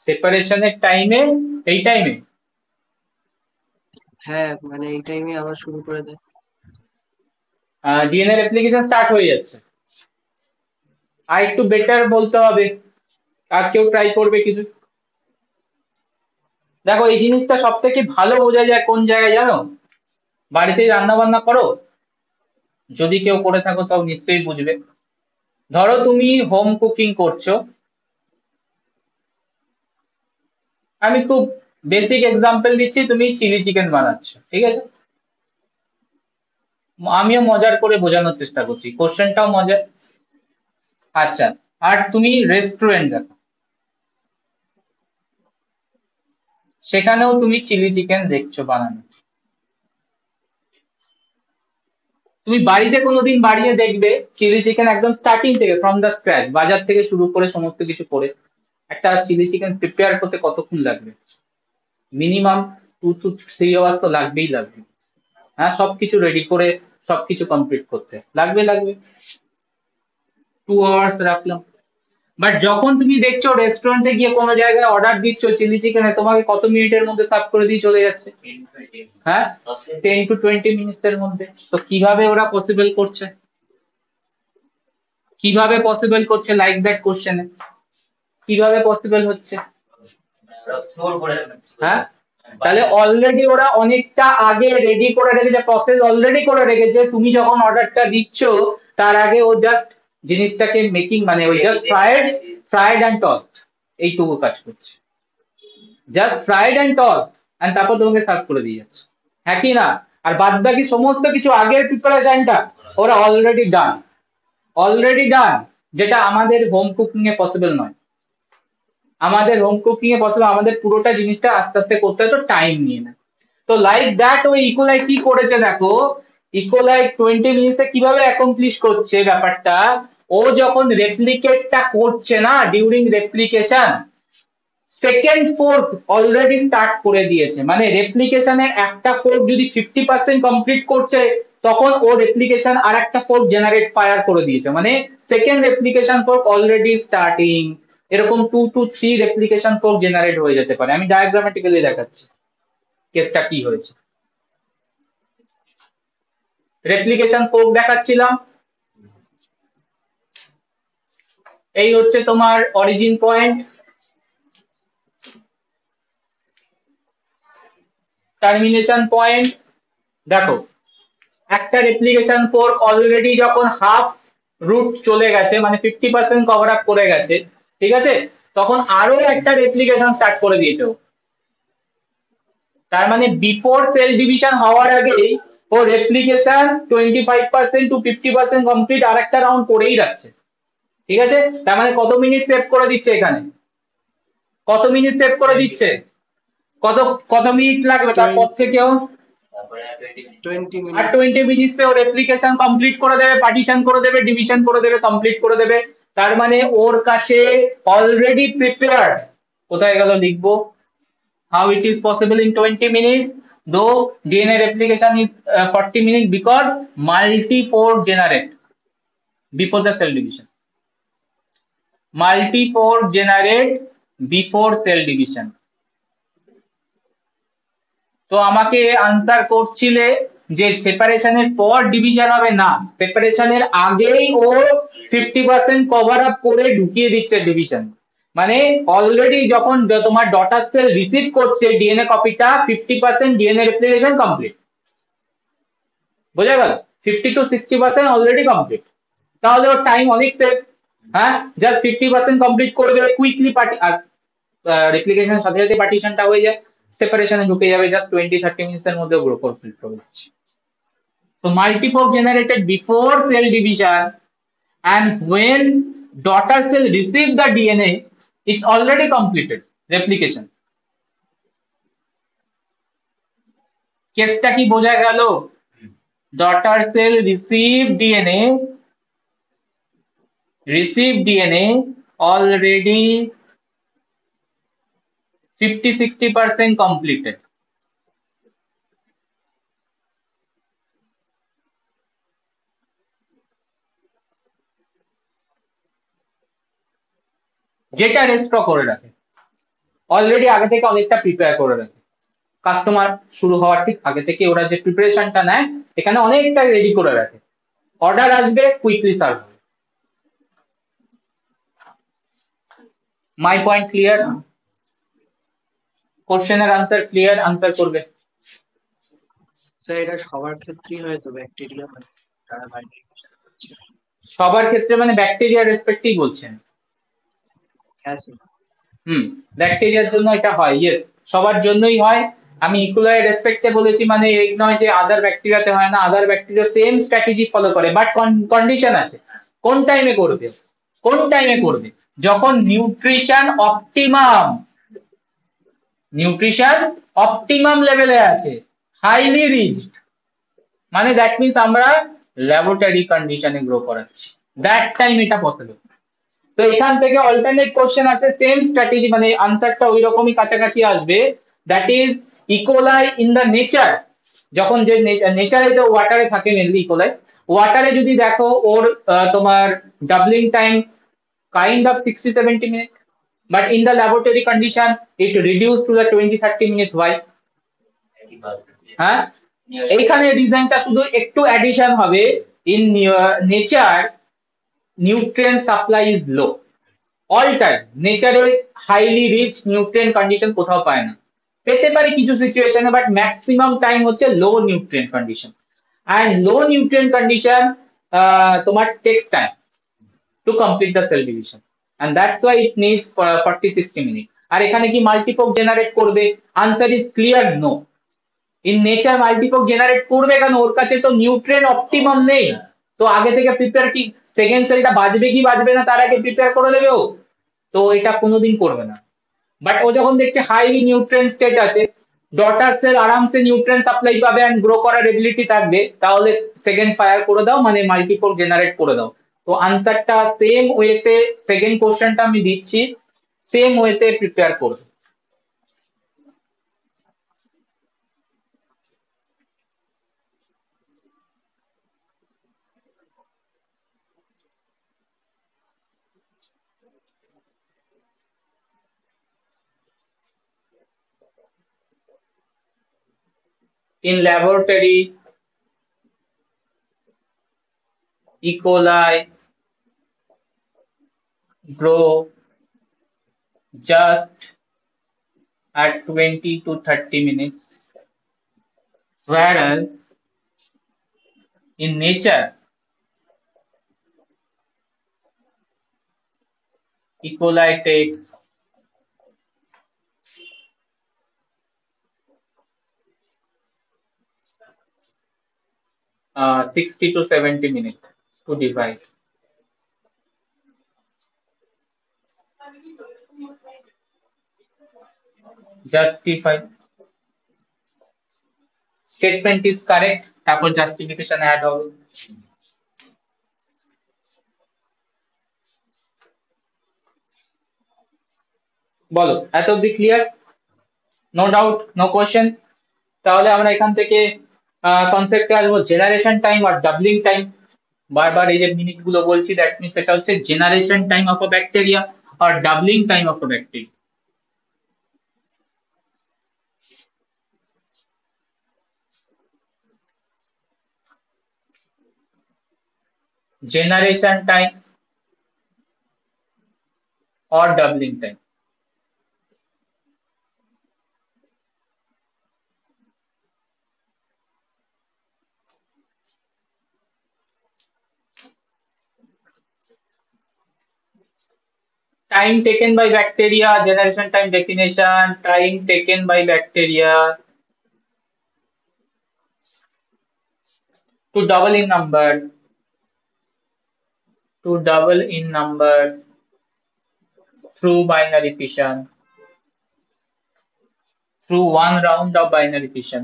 সেপারেশনের টাইমে, এই টাইমে? হ্যাঁ, মানে এই টাইমে আবার শুরু করে দেয়। ডিএনএ রেপ্লিকেশন স্টার্ট হয়ে যাচ্ছে। আর একটু বেটার বলতে হবে, আর কেউ ট্রাই করবে কিছু? দেখো এই জিনিসটা সব থেকে ভালো বোঝা যায় কোন জায়গায় জানো? বাড়িতেই রান্না বান্না করো, যদি কেউ করে থাকো তাও নিশ্চয়ই বুঝবে। ধরো তুমি হোম কুকিং করছো, আমি খুব বেসিক এক্সাম্পল দিচ্ছি, তুমি চিলি চিকেন বানাচ্ছ, ঠিক আছে? আমিও মজার করে বোঝানোর চেষ্টা করছি, কোশ্চেনটাও মজার। আচ্ছা, আর তুমি রেস্টুরেন্ট দেখো, সেখানেও তুমি চিলি চিকেন দেখছো বানানো। তুমি বাড়িতে কোনোদিন বাড়িয়ে দেখবে চিলি চিকেন একদম স্টার্টিং থেকে ফ্রম দ্য স্ক্র্যাচ, বাজার থেকে শুরু করে সমস্ত কিছু করে একটা চিলি চিকেন প্রিপেয়ার করতে কতক্ষণ লাগবে? মিনিমাম 2 to 3 hours তো লাগবেই লাগবে। হ্যাঁ, সবকিছু রেডি করে সবকিছু কমপ্লিট করতে লাগবে 2 hours রাখলাম। বাট যখন তুমি দেখছো রেস্টুরেন্টে গিয়ে কোনো জায়গায় অর্ডার দিচ্ছ চিলি চিকেনে, তোমাকে কত মিনিটের মধ্যে সার্ভ করে দিয়ে চলে যাচ্ছে? হ্যাঁ, 10 to 20 minutes এর মধ্যে। তো কিভাবে ওরা পসিবল করছে? কিভাবে পসিবল করছে? লাইক দ্যাট কোশ্চেনে কিভাবে পসিবল হচ্ছে? স্টোর করে হ্যাঁ, তাহলে অলরেডি ওরা অনেকটা আগে রেডি করে রেখেছে, প্রসেস অলরেডি করে রেখেছে। তুমি যখন অর্ডারটা দিচ্ছ তার আগে ও জাস্ট জিনিসটাকে মেকিং, মানে ওই জাস্ট ফ্রাইড অ্যান্ড টস্ট, এইটুকু কাজ করছে। Just fried and toast and তারপর তোমাকে সার্ভ করে দিয়ে যাচ্ছে, হ্যাঁ কি না? আর বাদ বাকি সমস্ত কিছু আগের প্রিপারেশনটা ওরা অলরেডি ডান, যেটা আমাদের হোম কুকিং এ পসিবল নয়। আমাদের হোম কুকিং এ পসিবল, আমাদের পুরোটা জিনিসটা আস্তে আস্তে করতে হয়, তো টাইম নিয়ে নেয়। তো লাইক দ্যাট ওই ইকোলাই কি করেছে দেখো, ইকোলাই 20 minutes এ কিভাবে অ্যাকমপ্লিশ করছে ব্যাপারটা। ও যখন রেপ্লিকেটটা করছে না, during replication second fork already start করে দিয়েছে। মানে রেপ্লিকেশনের একটা ফোর্ক যদি 50% কমপ্লিট করছে, তখন ও রেপ্লিকেশন আর একটা ফোর্ক জেনারেট ফায়ার করে দিয়েছে, মানে second replication fork already starting. এরকম 2 to 3 রেপ্লিকেশন ফোর্ক জেনারেট হয়ে যেতে পারে। আমি ডায়াগ্রামেটিক্যালি দেখাচ্ছি কেসটা কি হয়েছে। রেপ্লিকেশন ফোর্ক দেখাচ্ছিলাম, এই হচ্ছে তোমার অরিজিন পয়েন্ট, টার্মিনেশন পয়েন্ট। দেখো একটা রেপ্লিকেশন ফোর্ক অলরেডি যখন হাফ রুট চলে গেছে, মানে 50% কভার আপ করে গেছে, ঠিক আছে, তখন আরো একটা রেপ্লিকেশন স্টার্ট করে দিয়েছে। তার মানে বিফোর সেল ডিভিশন হওয়ার আগেই ও রেপ্লিকেশন 25% to 50% কমপ্লিট আর একটা রাউন্ড করেই রাখছে, ঠিক আছে? তার মানে কত মিনিট সেভ করে দিচ্ছে এখানে? কত মিনিট সেভ করে দিচ্ছে? কত কত মিনিট লাগবে তারপর থেকেও? 20 আর minutes 20 মিনিটসে ও রেপ্লিকেশন কমপ্লিট করে দেবে, পার্টিশন করে দেবে, ডিভিশন করে দেবে, কমপ্লিট করে দেবে। তার মানে ওর কাছে অলরেডি প্রিপেয়ার্ড, কোথায় গেল লিখবো, how it is possible in 20 minutes though DNA replication is 40 minutes because multi-pore generate before the cell division. Multi-pore generate before cell division. তো আমাকে আনসার করছিলে যে সেপারেশনের পর ডিভিশন হবে না, সেপারেশনের আগেই ও 50% কভার আপ করে ঢুকিয়ে দিচ্ছে ডিভিশন। মানে অলরেডি যখন তোমার ডটার সেল রিসিভ করছে ডিএনএ কপিটা, 50% ডিএনএ রেপ্লিকেশন কমপ্লিট, বোঝা গেল? 50 to 60% অলরেডি কমপ্লিট, তাহলে ওর টাইম অনেক সেভ। হ্যাঁ, জাস্ট 50% কমপ্লিট করে দেবে কুইকলি, আর রেপ্লিকেশনের সাথে সাথে পার্টিশনটা হয়ে যায়, সেপারেশনে ঢুকে যাবে, জাস্ট 20-30 মিনিটস এর মধ্যে গ্রো কমপ্লিট করে দিচ্ছে। So multifork generated before cell division, and when daughter cell receive the DNA, it's already completed replication. কেসটা কি বোঝা গেল? daughter cell receive DNA already 50-60% completed. যেটা রেস্ট্র করে রাখে অলরেডি আগে থেকে অনেকটা প্রিপেয়ার করে রাখে, কাস্টমার শুরু হওয়ার ঠিক আগে থেকে ওরা যে প্রিপারেশনটা নেয় এখানে অনেকটা রেডি করে রাখে। অর্ডার আসবে, কুইকলি সার্ভ হবে। My point clear? কোশ্চেনের আনসার ক্লিয়ার? আনসার করবে। স্যার এটা সবার ক্ষেত্রেই হয়তো ব্যাকটেরিয়া মানে তারা বাইরে সবার ক্ষেত্রে মানে ব্যাকটেরিয়া রেসপেক্টেই বলছেন? হ্যাঁ স্যার। ব্যাকটেরিয়ার জন্য এটা হয়, ইয়েস, সবার জন্যই হয়। আমি ইকুয়াল রেসপেক্টে বলেছি মানে এই নয় যে আদার ব্যাকটেরিয়াতে হয় না, আদার ব্যাকটেরিয়া সেম স্ট্র্যাটেজি ফলো করে, বাট কন্ডিশন আছে। কোন টাইমে করবে? কোন টাইমে করবে? যখন নিউট্রিশন অপটিমাম লেভেলে আছে, হাইলি রিচড, মানে দ্যাট মিন্স আমরা ল্যাবরেটরি কন্ডিশনে গ্রো করাচ্ছি, দ্যাট টাইম এটা পসিবল। তো এখান থেকে অল্টারনেট কোশ্চেন আসে, সেম স্ট্র্যাটেজি, মানে আনসারটা ওই রকমই কাছাকাছি আসবে। That is E. coli in the nature, যখন যে নেচারে তো ওয়াটারে থাকে মেনলি ইকোলাই, ওয়াটারে যদি দেখো ওর তোমার doubling time kind of 60-70 minutes, but in the laboratory condition it reduced to the 20-30 minutes. Why? হ্যাঁ, এইখানে রিজনটা শুধু একটু অ্যাডিশন হবে, in nature nutrient supply is low all time. নেচারে হাইলি রিচ নিউট্রিয়েন্ট কন্ডিশন কোথাও পায় না, পেতে পারে কিছু সিচুয়েশনে, বাট ম্যাক্সিমাম টাইম হচ্ছে low nutrient condition. And low nutrient condition তোমার takes time to complete the cell division, and that's why it needs 40-60 minutes. আর এখানে কি মাল্টিফোক জেনারেট করবে? Answer is clear, no. In nature multifork generate করবে কেন? ওর কাছে তো নিউট্রিয়েন্ট অপটিমাম নেই, তো আগে থেকে প্রিপেয়ার, কি সেকেন্ড সেলটা বাজবে কি বাজবে না তার আগে প্রিপেয়ার করে দেবে ও? তো এটা কোনোদিন করবে না। বাট ও যখন দেখছে হাইলি নিউট্রিয়েন্ট স্টেট আছে, ডটার সেল আরামসে নিউট্রিয়েন্ট সাপ্লাই পাবে এন্ড গ্রো করার এবিলিটি থাকবে, তাহলে সেকেন্ড ফায়ার করে দাও, মানে মাল্টিফোক জেনারেট করে দাও। তো আনসারটা সেম ওয়েতে, সেকেন্ড কোশ্চেনটা আমি দিচ্ছি, সেম ওয়েতে প্রিপেয়ার করবে। In laboratory, E. coli grow just at 20-30 minutes, whereas in nature E. coli takes 60-70 minutes to divide. Justify. Statement is correct, তারপর justification add হবে। বলো, এত অব্দি clear? No doubt, no question? তাহলে আমরা এখান থেকে কনসেপ্টে আসবো জেনারেশন টাইম আর ডাবলিং টাইম। বারবার এই যে মিনিট গুলো বলছি, দ্যাট মিনস এটা হচ্ছে generation time of a bacteria আর doubling time of a bacteria. generation time or doubling time. Time taken by bacteria, generation time definition, time taken by bacteria to double in number, through binary fission, through one round of binary fission.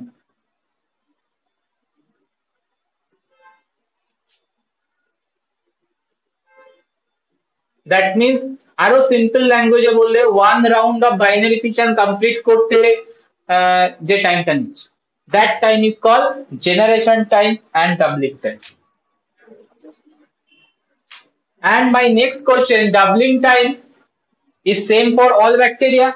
That means আরো simple ল্যাঙ্গুয়েজে বললে one round of binary fission complete করতে যে টাইমটা নিচ্ছে, that time is called generation time and doubling time. And my next question, doubling time is same for all bacteria?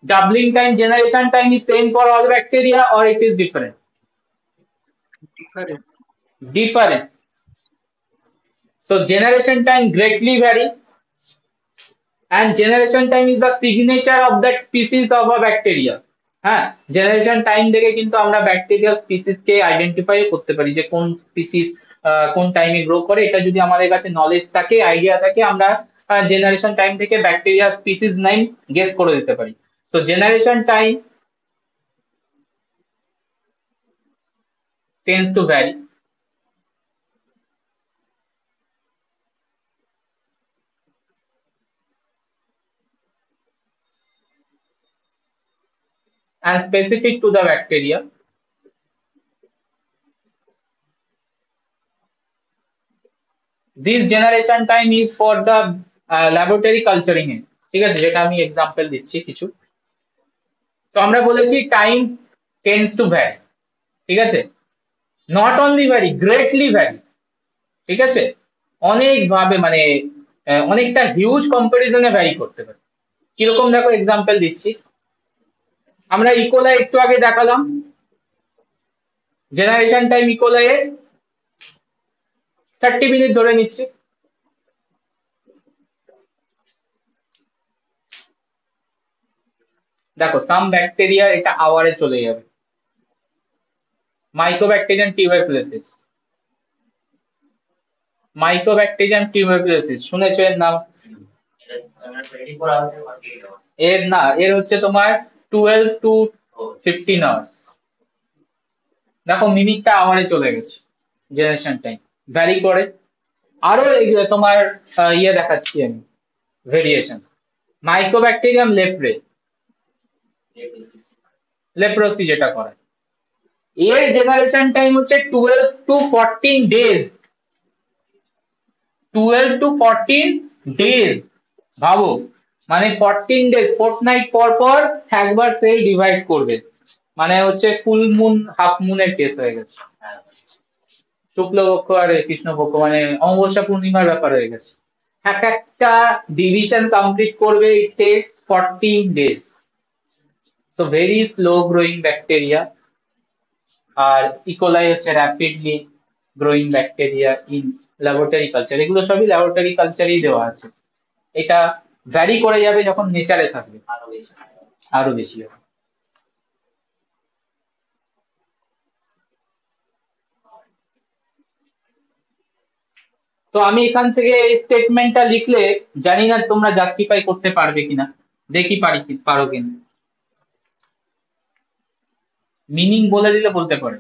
Doubling time, generation time is same for all bacteria or it is different? Different. different. So generation time greatly vary, and generation time is the signature of that species of a bacteria. হ্যাঁ, generation time দেখে কিন্তু আমরা bacteria species কে identify করতে পারি যে কোন species কোন টাইমে গ্রো করে। এটা যদি আমাদের কাছে নলেজ থাকে, আইডিয়া থাকে, আমরা জেনারেশন টাইম থেকে ব্যাকটেরিয়া স্পিসিস নেম গেস করে দিতে পারি। So generation time tends to vary. And specific to the bacteria. This generation time is for the laboratory culturing এ, ঠিক আছে, যেটা আমি এক্সাম্পল দিচ্ছি কিছু। তো আমরা বলেছি টাইম টেন্ডস টু ভ্যারি, ঠিক আছে, not only vary, greatly vary, ঠিক আছে, অনেক ভাবে মানে অনেকটা হিউজ কম্পারিজনে ভ্যারি করতে পারে। কিরকম দেখো এক্সাম্পল দিচ্ছি, আমরা ইকোলাই একটু আগে দেখালাম, জেনারেশন টাইম ইকোলাই 30 মিনিট ধরে নিচ্ছি। দেখো সাম ব্যাকটেরিয়া এটা আওয়ারে চলে যাবে। মাইক্রোব্যাকটেরিয়াম টিউবারকুলোসিস, মাইক্রোব্যাকটেরিয়াম টিউবারকুলোসিস শুনেছো এর নাম? এর না, এর হচ্ছে তোমার 12 to 15 আওয়ার্স। দেখো মিনিটটা আওয়ারে চলে গেছে। জেনারেশন টাইম ভ্যারি করে। আরো তোমার ইয়ে দেখাচ্ছি আমি, ভেরিয়েশন। মাইক্রোব্যাকটেরিয়াম লেপ্রে, লেপ্রোসি যেটা করে, এর জেনারেশন টাইম হচ্ছে 12 to 14 ডেজ। 12 to 14 ডেজ, ভাবো, মানে 14 ডেজ, ফোর্টনাইট পর পর একবার সেল ডিভাইড করবে, মানে হচ্ছে ফুল মুন হাফ মুনের কেস হয়ে গেছে। শুক্লপক্ষ আর কৃষ্ণপক্ষ মানে অমাবস্যা পূর্ণিমার ব্যাপার হয়ে গেছে। এক একটা ডিভিশন কমপ্লিট করবে, it takes 14 days. So very slow growing bacteria. আর ইকোলাই হচ্ছে rapidly growing bacteria in laboratory culture. এগুলো সবই ল্যাবরেটরি কালচারেই দেওয়া আছে। এটা ভ্যারি করে যাবে যখন নেচারে থাকবে, আরো বেশি হবে। তো আমি এখান থেকে এই স্টেটমেন্টটা লিখলে জানি না তোমরা জাস্টিফাই করতে পারবে কিনা, দেখি পারো কিনা। মিনিং বলে দিলে বলতে পারে,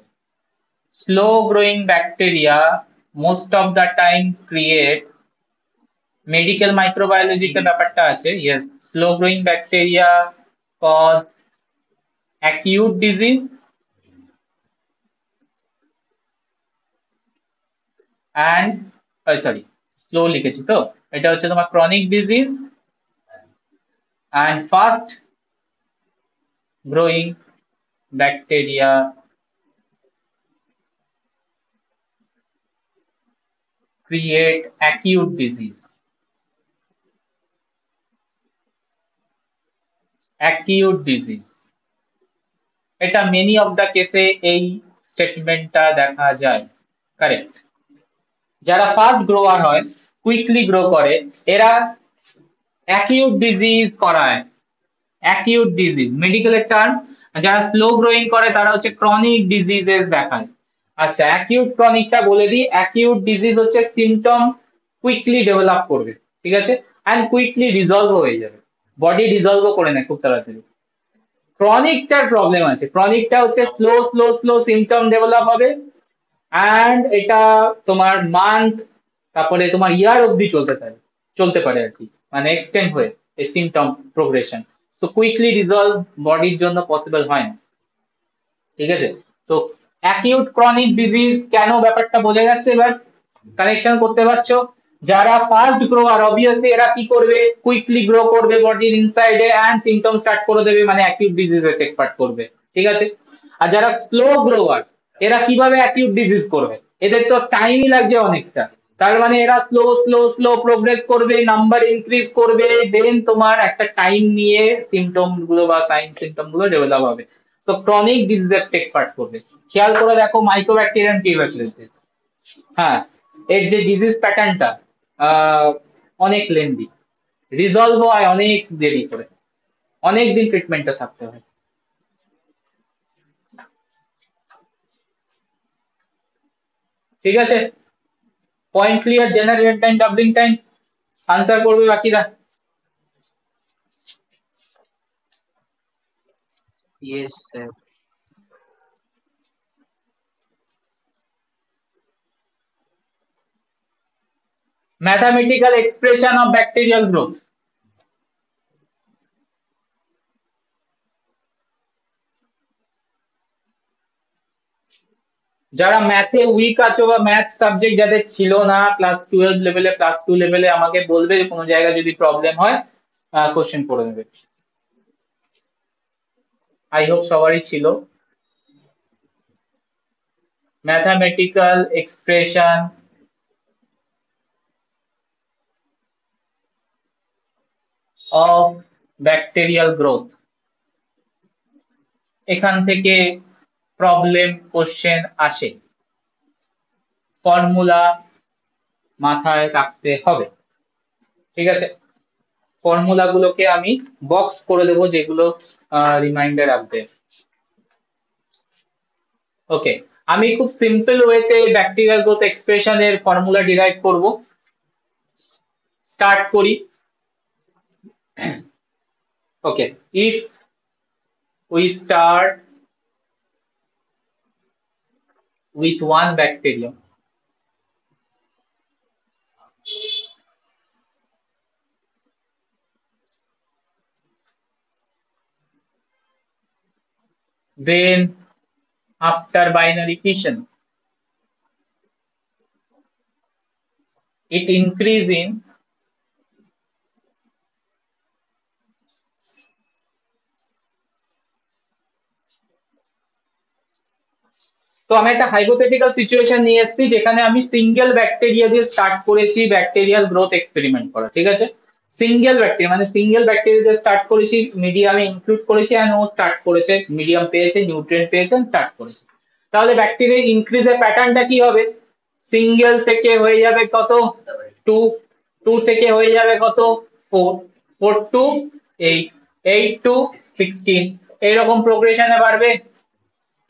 slow growing bacteria most of the time create, medical মাইক্রোবায়োলজিতে ব্যাপারটা আছে, yes, slow growing bacteria cause acute disease and sorry slow লিখেছি তো, এটা হচ্ছে তোমার chronic disease and fast growing bacteria create acute disease. Acute disease, এটা মেনি অফ দা কেসে এই স্টেটমেন্টটা দেখা যায়। কারেক্ট। যারা ফাস্ট গ্রোয়ার হয়, কুইকলি গ্রো করে, এরা অ্যাকিউট ডিজিজ করায়। অ্যাকিউট ডিজিজ মেডিকেলের টার্ম। যারা স্লো গ্রোয়িং করে তারা হচ্ছে ক্রনিক ডিজিজেস দেখায়। আচ্ছা, অ্যাকিউট ক্রনিকটা বলে দিই। অ্যাকিউট ডিজিজ হচ্ছে সিমটম কুইকলি ডেভেলপ করবে, ঠিক আছে, অ্যান্ড কুইকলি রিজলভ হয়ে যাবে, বডি রিজলভ করে নেয় খুব তাড়াতাড়ি। ক্রনিকটার প্রবলেম আছে, ক্রনিকটা হচ্ছে slow slow slow symptom develop হবে, অ্যান্ড এটা তোমার মান্থ, তারপরে তোমার ইয়ার অবধি চলতে পারে আর কি, মানে এক্সটেন্ড হয়ে এই symptom progression. So quickly resolve বডির জন্য পসিবল হয় না, ঠিক আছে। তো অ্যাকিউট ক্রনিক ডিজিজ কেন, ব্যাপারটা বোঝা যাচ্ছে এবার, কানেকশন করতে পারছো? যারা ফাস্ট গ্রোয়ার অবভিয়াসলি এরা কি করবে, কুইকলি গ্রো করবে বডির ইনসাইডে অ্যান্ড সিমটম স্টার্ট করে দেবে, মানে অ্যাকিউট ডিজিজে টেক পার্ট করবে, ঠিক আছে। আর যারা স্লো গ্রোয়ার এরা কিভাবে অ্যাকিউট ডিজিজ করবে, এদের তো টাইমই লাগছে অনেকটা, তার মানে এরা স্লো স্লো স্লো প্রোগ্রেস করবে, নাম্বার ইনক্রিজ করবে, দেন তোমার একটা টাইম নিয়ে সিমটম গুলো বা সাইন সিমটম গুলো ডেভেলপ হবে। তো ক্রনিক ডিজিজে টেক পার্ট করবে। খেয়াল করে দেখো মাইক্রোব্যাকটেরিয়াম টিউবারকুলোসিস, হ্যাঁ, এর যে ডিজিজ প্যাটার্নটা অনেক লেন্দি, রিজলভ হয় অনেক দেরি করে, অনেক দিন ট্রিটমেন্টে থাকতে হয়। ঠিক আছে, point clear? General time, doubling time, answer করবে বাকিরা। Yes sir. Mathematical expression of bacterial growth. যারা ম্যাথে উইক আছো বা ম্যাথ সাবজেক্ট যাদের ছিল না ক্লাস 12 লেভেলে, ক্লাস 2 লেভেলে, আমাকে বলবে কোনো জায়গায় যদি প্রবলেম হয়, কোশ্চেন করে নেবে। আই হোপ সবারই ছিল। Mathematical expression of bacterial growth, এখান থেকে প্রবলেম কোশ্চেন আসে, ফর্মুলা মাথায় রাখতে হবে। ঠিক আছে, ফর্মুলা গুলোকে আমি বক্স করে দেবো, যেগুলো রিমাইন্ডার রাখবে। ওকে, আমি খুব সিম্পল ওয়েতে ব্যাকটেরিয়াল গ্রোথ এক্সপ্রেশনের ফর্মুলা ডিরাইভ করব। স্টার্ট করি। ওকে, if we start with one bacterium, then after binary fission it increase in তো আমি একটা হাইপোথেটিক্যাল সিচুয়েশন নিয়ে এসেছি যেখানে আমি সিঙ্গেল ব্যাকটেরিয়া দিয়ে স্টার্ট করেছি ব্যাকটেরিয়াল গ্রোথ এক্সপেরিমেন্ট করা। ঠিক আছে, সিঙ্গেল ব্যাকটেরিয়া মানে সিঙ্গেল ব্যাকটেরিয়া দিয়ে স্টার্ট করেছি, মিডিয়ামে ইনক্লুড করেছি, এন্ড ও স্টার্ট করেছে, মিডিয়াম পেয়েছে, নিউট্রিয়েন্ট পেয়েছে, স্টার্ট করেছে। তাহলে ব্যাকটেরিয়া ইনক্রিজের প্যাটার্নটা কি হবে? সিঙ্গেল থেকে হয়ে যাবে কত? 2, 2 থেকে হয়ে যাবে কত? 4, 4 টু 8, 8 টু 16, এইরকম প্রোগ্রেশনে বাড়বে।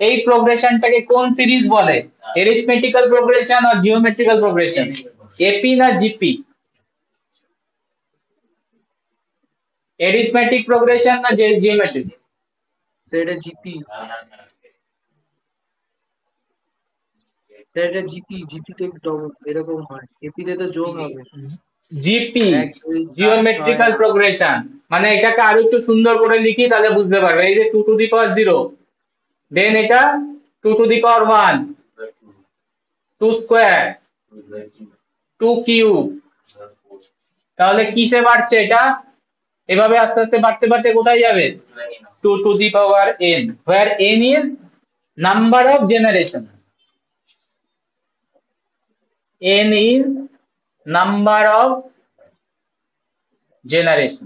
এই প্রোগ্রেশনটাকে কোন সিরিজ বলে? এরিথমেটিক্যাল প্রোগ্রেশন আর জিওমেট্রিক্যাল প্রোগ্রেশন? এপি না জিপি? এরিথমেটিক প্রোগ্রেশন না জিওমেট্রিক? স্যার এটা জিপি। স্যার এটা জিপি, জিপিতে এরকম হয়, এপিতে তো যোগ হবে। GP, 1 2 4 geometrical 6 progression. মানে এটাকে আরো একটু সুন্দর করে লিখি তাহলে বুঝতে পারবে। এই যে 2 টু দি পাওয়ার 0, দেন এটা 2 to the power 1, 2 square, 2 cube. তাহলে কিসে বাড়ছে এটা? এভাবে আস্তে আস্তে বাড়তে বাড়তে কোথায় যাবে? 2 to the power n, where n is number of generation. n is number of generation.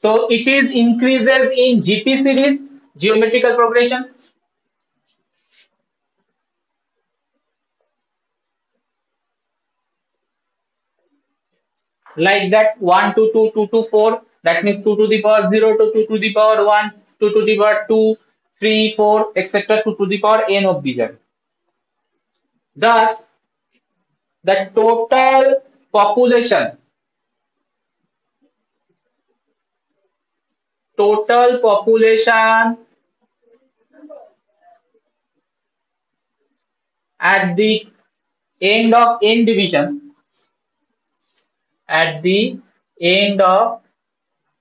So it is increases in GP series, geometrical progression. Like that, 1 to 2, 2 to 4, that means 2 to the power 0 to 2 to the power 1, 2 to the power 2, 3, 4, etc. 2 to the power n of the gen. Thus, the total population at the end of n division, at the end of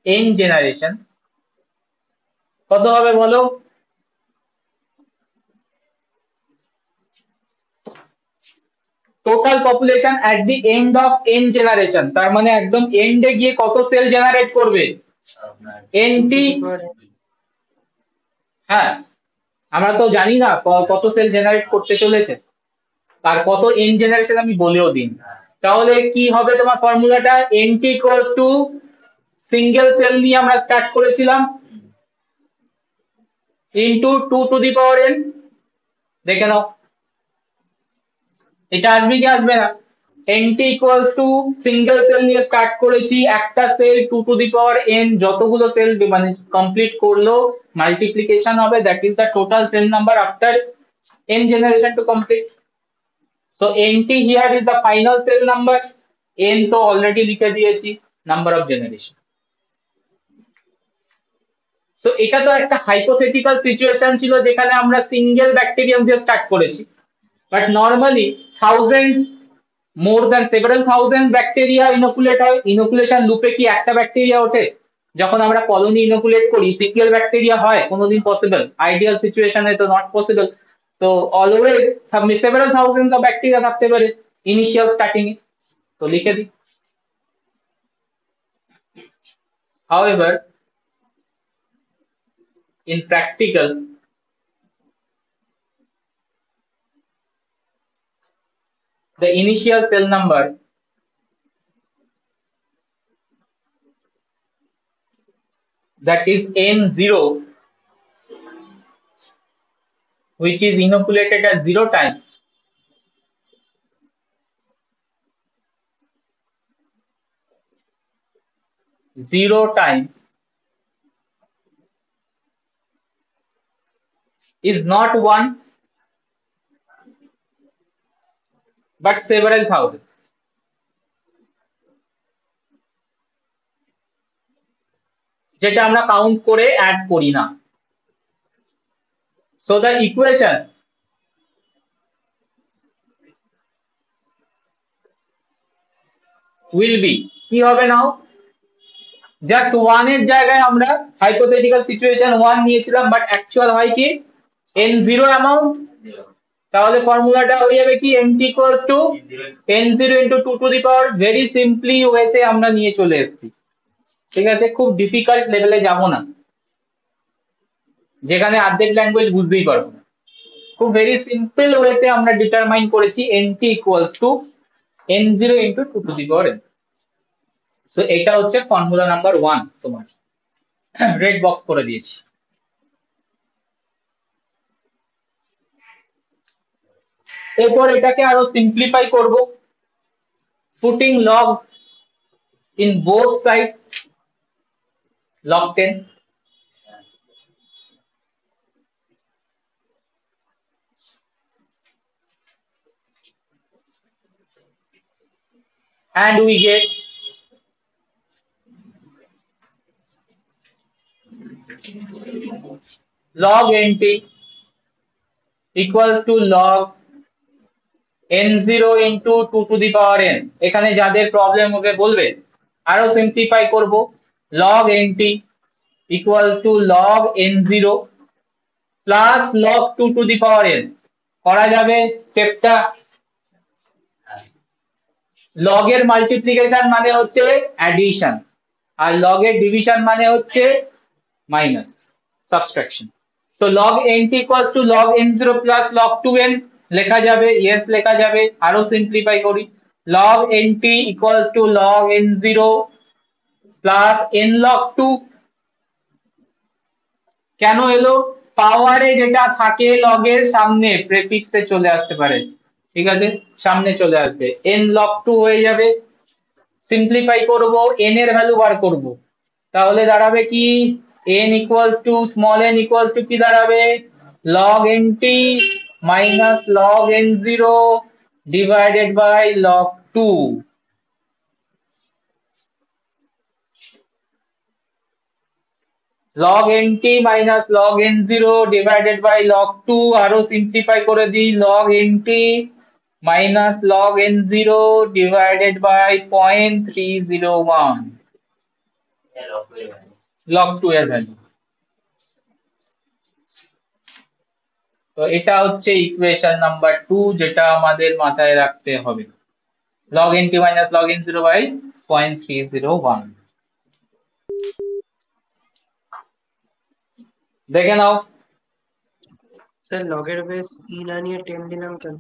n generation, কত হবে বলো? Total population at the end of n generation, তার মানে একদম এন্ডে গিয়ে কত sell generate করবে? nt। হ্যাঁ, আমরা তো জানি না কত সেল জেনারেট করতে চলেছে, আর কত এন জেনারেশন আমি বলেও দিন। তাহলে কি হবে তোমার ফর্মুলাটা? nt equals to single cell নিয়ে আমরা স্টার্ট করেছিলাম, into 2 to the power n। দেখে নাও এটা আসবে কি আসবে না। nt equals to single cell নিয়ে স্টার্ট করেছি, একটা cell 2 to the power n যতগুলো সেল মানে কমপ্লিট করলো মাল্টিপ্লিকেশন হবে, that is the total cell number after n generation to complete. So nt here is the final cell number, n তো already লিখে দিয়েছি, নাম্বার অফ জেনারেশন। সো এটা তো একটা হাইপোথেটিক্যাল সিচুয়েশন ছিল যেখানে আমরা সিঙ্গেল ব্যাকটেরিয়াম দিয়ে স্টার্ট করেছি, but normally thousands more than several thousand bacteria inoculate হয়। ইনোকুলেশন লুপে কি একটা ব্যাকটেরিয়া ওঠে? যখন আমরা কলোনি ইনোকুলেট করি সিঙ্গেল ব্যাকটেরিয়া হয় কোনোদিন পসিবল? আইডিয়াল সিচুয়েশনে তো নট পসিবল। তো always several thousands of bacteria থাকতে পারে ইনিশিয়াল স্টার্টিং এ, তো লিখে দিই। However, in practical, the initial cell number that is n0, which is inoculated at 0 time, is not one but several thousands. যেটা আমরা কাউন্ট করে add করি না। So the equation will be কি হবে নাও, জাস্ট ওয়ান এর জায়গায় আমরা হাইপোথেটিক্যাল সিচুয়েশন 1 নিয়েছিলাম, বাট অ্যাকচুয়াল হয় কি n0 অ্যামাউন্ট। তাহলে ফর্মুলাটা হয়ে যাবে কি nt equals two n0 into 2 to the power, very simply ওয়েতে আমরা নিয়ে চলে এসেছি। ঠিক আছে, খুব ডিফিকাল্ট লেভেলে যাব না, যেখানে অর্ধেক ল্যাঙ্গুয়েজ বুঝতেই পারবো না। খুব ভেরি সিম্পল ওয়েতে আমরা ডিটারমাইন করেছি nt equals two n0 into 2 to the power n। So এটা হচ্ছে ফর্মুলা নাম্বার 1, তোমার রেড বক্স করে দিয়েছি। এরপর এটাকে আরো সিম্পলিফাই করব, putting log in both side, log 10, and we get log nt equals to log n0 into 2 to the power n। এখানে যাদের প্রবলেম হবে বলবে, আরো সিম্পলিফাই করব, log nt equals to log n0 plus log 2 to the power n। করা যাবে স্টেপটা? Log এর মাল্টিপ্লিকেশন মানে হচ্ছে অ্যাডিশন, আর লগ এর ডিভিশন মানে হচ্ছে minus, subtraction. So log nt equals to log n0 plus log 2n লেখা যাবে, ইয়েস লেখা যাবে। আরো সিম্পলিফাই করি, log nt equals to log n0 plus n log 2। কেন এলো? পাওয়ারে যেটা থাকে লগের সামনে প্রেফিক্সে চলে আসতে পারে, ঠিক আছে, সামনে চলে আসবে, n log 2 হয়ে যাবে। সিম্পলিফাই করব, n এর ভ্যালু বার করব, তাহলে দাঁড়াবে কি n equals to small n equals to কি দাঁড়াবে log nt minus log n0 divided by log 2। log nt minus log n0 divided by log 2, আরো সিম্পলিফাই করে দিই, log nt minus log n0 divided by 0.301, log 2 এর value. তো এটা হচ্ছে equation number 2 যেটা আমাদের মাথায় রাখতে হবে, log nt minus log n0 by 0.301। দেখে নাও স্যার লগের বেস ই না নিয়ে 10 দিলাম কেন?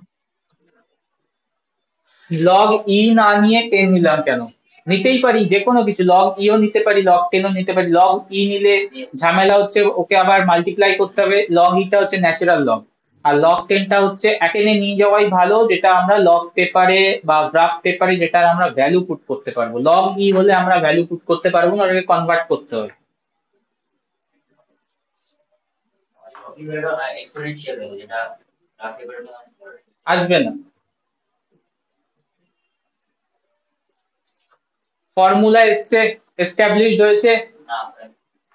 log e না নিয়ে 10 নিলাম কেন? নিতেই পারি যে কোনো কিছু, লগ ইও নিতে পারি, লগ 10ও নিতে পারি। লগ ই নিলে ঝামেলা হচ্ছে ওকে আবার মাল্টিপ্লাই করতে হবে, লগ ইটা হচ্ছে ন্যাচারাল লগ, আর লগ 10টা হচ্ছে একেনে নিয়ে যাওয়াই ভালো, যেটা আমরা লগ পেপারে বা গ্রাফ পেপারে যেটা আমরা ভ্যালু পুট করতে পারবো। লগ ই হলে আমরা ভ্যালু পুট করতে পারবো না, ওটাকে কনভার্ট করতে হবে। এক্সপোনেনশিয়াল হবে যেটা রাখতে পারবে না। আসবে না। ফর্মুলা এসছে, এস্টাবলিশড হয়েছে, না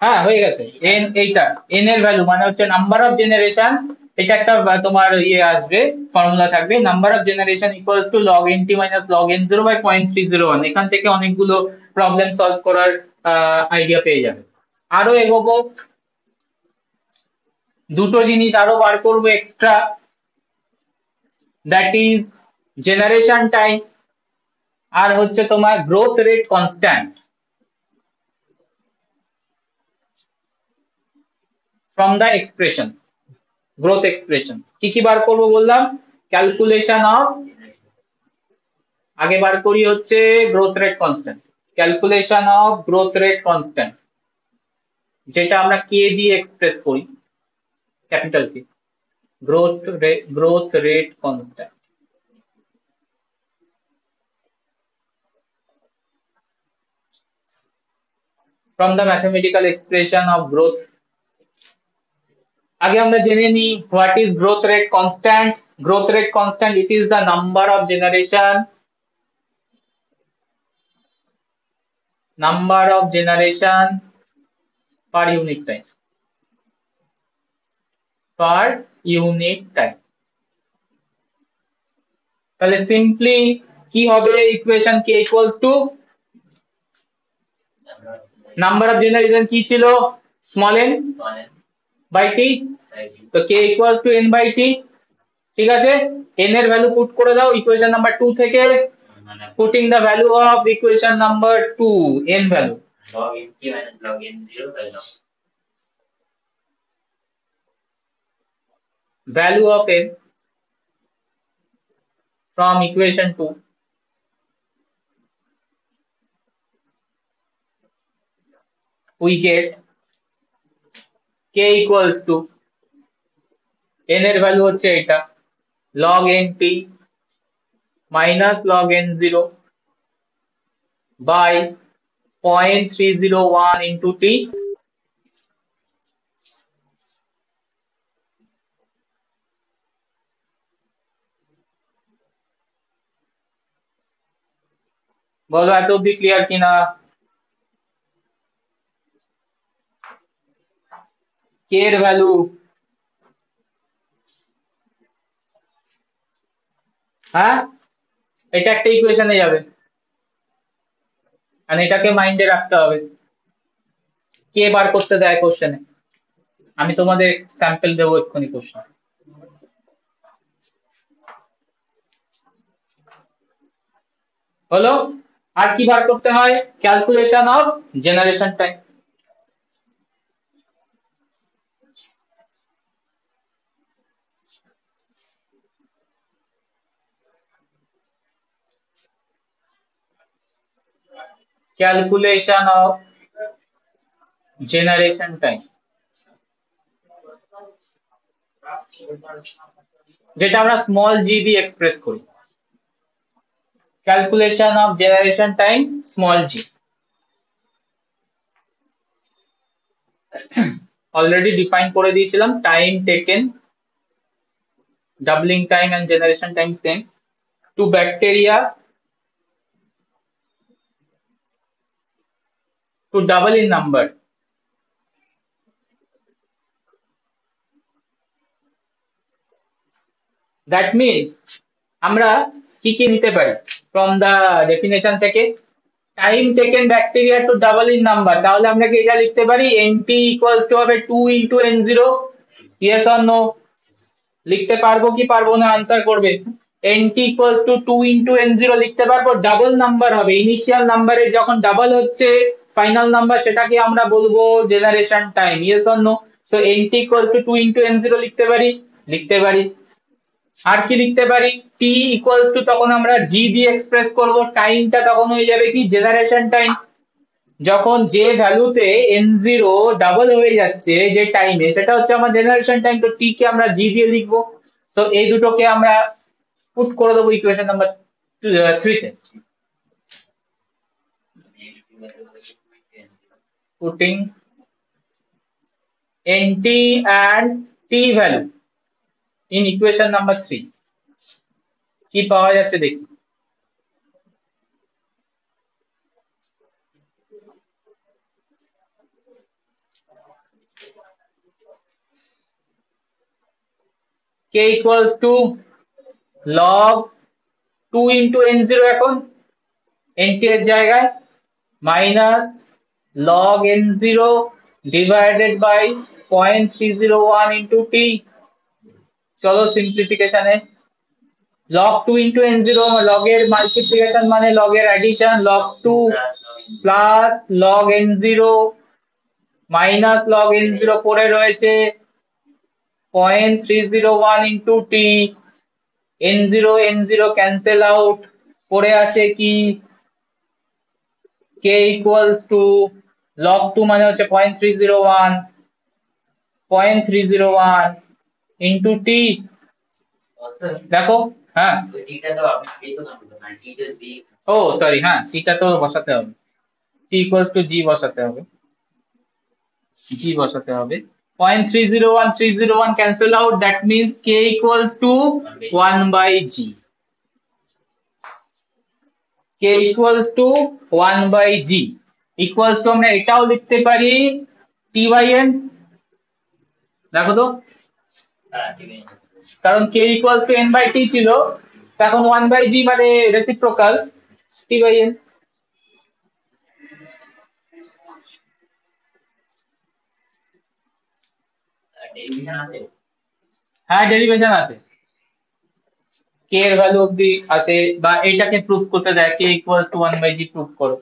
হ্যাঁ হয়ে গেছে। এন এইটা এন এর ভ্যালু মানে হচ্ছে নাম্বার অফ জেনারেশন, এটা একটা তোমার ইয়ে আসবে, ফর্মুলা থাকবে, number of generation equals to log N T minus log N 0 by 0.301। এখান থেকে অনেকগুলো প্রবলেম সলভ করার আইডিয়া পেয়ে যাবে। আরো এগোবো, দুটো জিনিস আরো বার করবো extra, that is generation time আর হচ্ছে তোমার growth rate constant from the expression, growth expression. কি কি বার করবো বললাম? ক্যালকুলেশন অফ, আগে বার করি হচ্ছে growth rate constant, calculation of growth rate constant, যেটা আমরা কে দিয়ে এক্সপ্রেস করি, capital K, growth rate constant. From the mathematical expression of growth, আগে আমরা জেনে নিই what is growth rate constant. Growth rate constant, it is the number of generation per unit time, per unit time। তাহলে simply কি হবে equation? k equals to number of generation কি ছিল, small n by t, তো k equals to n by t। ঠিক আছে, n এর value put করে দাও ইকুয়েশন নাম্বার 2 থেকে, putting the value of equation number 2, n value, log n t minus log n 0 by log value of n from equation 2, we get k equals to n এর value হচ্ছে এটা log n t minus log n 0 by 0.301 into t, বলো এত অব্দি clear কিনা? k এর value, হ্যাঁ এটা একটা ইকুয়েশনে যাবে, আর এটাকে মাইন্ডে রাখতে হবে। কে বার করতে দেয় কোশ্চেনে, আমি তোমাদের স্যাম্পল দেবো এক্ষুনি কোশ্চেন। হলো, আর কি বার করতে হয়? Calculation of generation time. Calculation of generation time, যেটা আমরা স্মল জি দিয়ে এক্সপ্রেস করি, calculation of generation time small G. Already define করে দিয়েছিলাম, time taken, doubling time and generation time same, to bacteria to double in number, that means আমরা কি কি নিতে পারি from the definition থেকে? time taken bacteria to double in number, তাহলে আমরা কি এটা লিখতে পারি nt equals to হবে 2 into n0, yes or no? লিখতে পারবো কি পারবো না আনসার করবে। nt equals to 2 into n0 লিখতে পারবো, ডাবল নাম্বার হবে, ইনিশিয়াল নাম্বারে যখন ডাবল হচ্ছে ফাইনাল নাম্বার, সেটাকে আমরা বলবো generation time, yes or no? so nt equals to 2 into n0 লিখতে পারি, লিখতে পারি। আর কি লিখতে পারি, টি ইকুয়ালস টু, তখন আমরা জি দিয়ে এক্সপ্রেস করব, টাইমটা তখন হয়ে যাবে কি জেনারেশন টাইম। যখন যে ভ্যালুতে n0 ডাবল হয়ে যাচ্ছে যে টাইমে, সেটা হচ্ছে আমার জেনারেশন টাইম, তো টি কে আমরা জি দিয়ে লিখবো। তো এই দুটোকে আমরা পুট করে দেবো ইকুয়েশন নাম্বার 3 তে। Putting nt and t value in equation number 3, কি পাওয়া যাচ্ছে দেখি। k equals to log 2 into n0 এখন nt এর জায়গায়, minus log n0 divided by 0.301 into t। চলো সিম্পলিফিকেশনে, log 2 into n0 log এর মাল্টিপ্লিকেশন মানে log এর addition, log 2 plus log n0 minus log n0 পড়ে রয়েছে 0.301 into t, n0 n0 cancel out, পড়ে আছে কি k equals to log 2 মানে হচ্ছে 0.301 into t। দেখো হ্যাঁ, ও সরি, হ্যাঁ টা তো বসাতে হবে, t equals to g বসাতে হবে, g বসাতে হবে। 0.301 cancel out, that means k equals to 1 by g, k equals to 1 by g equals to আমরা এটাও লিখতে পারি t by n। দেখো তো, কারণ k equals to n by t ছিল, এখন 1 by g মানে রেসিপ্রোকাল t by n। হ্যাঁ ডেরিভেশন আছে, k এর ভ্যালু অবধি আছে, বা এটাকে প্রুফ করতে দেয় k equals to 1 by g proof করো।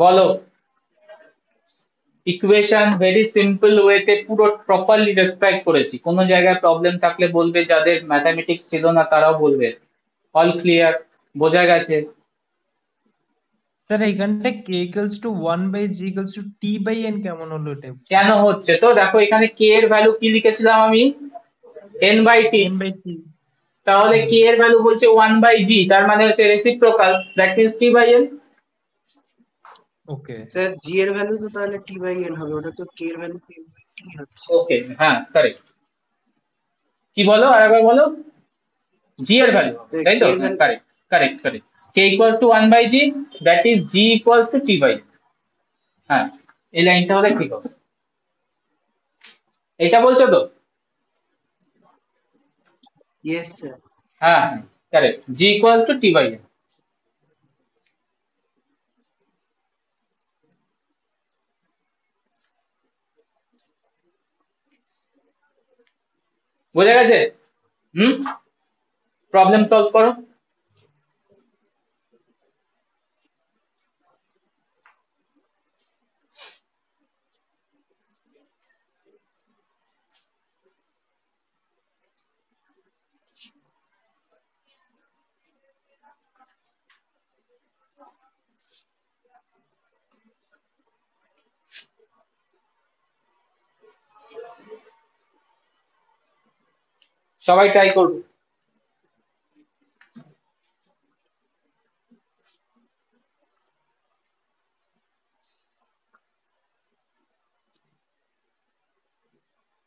বলো, ইকুয়েশন ভেরি সিম্পল ওয়েতে পুরো প্রপারলি ডেসক্রাইব করেছি, কোনো জায়গায় প্রবলেম থাকলে বলবে, যাদের ম্যাথামেটিক্স ছিল না তারাও বলবে। অল ক্লিয়ার, বোঝা গেছে? স্যার এইখানটা k equals to 1 by g equals to t by n কেমন হলো এটা? কেন হচ্ছে, তো দেখো এখানে k এর ভ্যালু কি লিখেছিলাম আমি, n by t, n by t, তাহলে k এর ভ্যালু বলছে 1 by g, তার মানে হচ্ছে reciprocal, that means t by n। Okay sir g এর ভ্যালু তো তাহলে টি বাই এন হবে, ওটা তো কে এর ভ্যালু টি হচ্ছে। ওকে, হ্যাঁ কারেক্ট। কি বলো আরেকবার বলো, g এর ভ্যালু, তাই তো? Correct correct correct, k equals to 1 by g, that is g equals to t by n। হ্যাঁ, এই লাইনটা হলে ঠিক হবে, এটা বলছো তো? Yes sir. হ্যাঁ হ্যাঁ correct, g equals to t by n। বোঝা গেছে? প্রবলেম সলভ করো। সবাই ট্রাই করবে।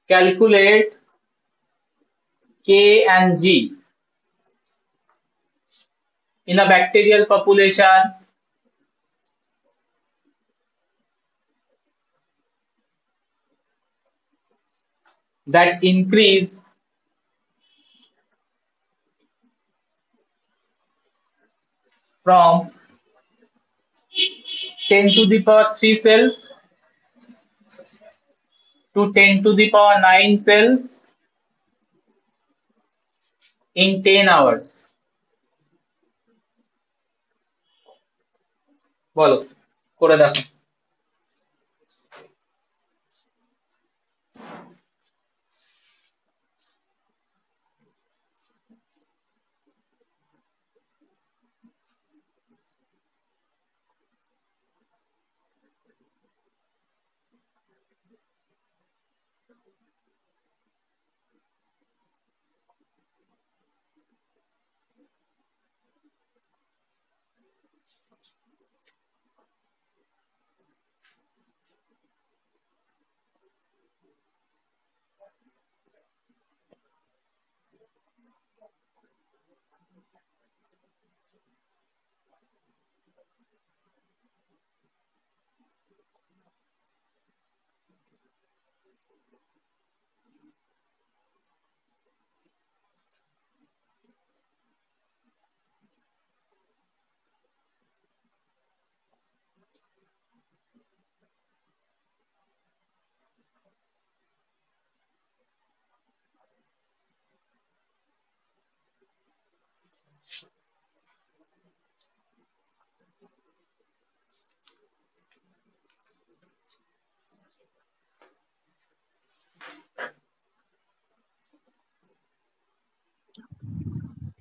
Calculate K and G in a bacterial population that increase from 10 to the power 3 cells to 10 to the power 9 cells in 10 hours? বলো, করে দেখো।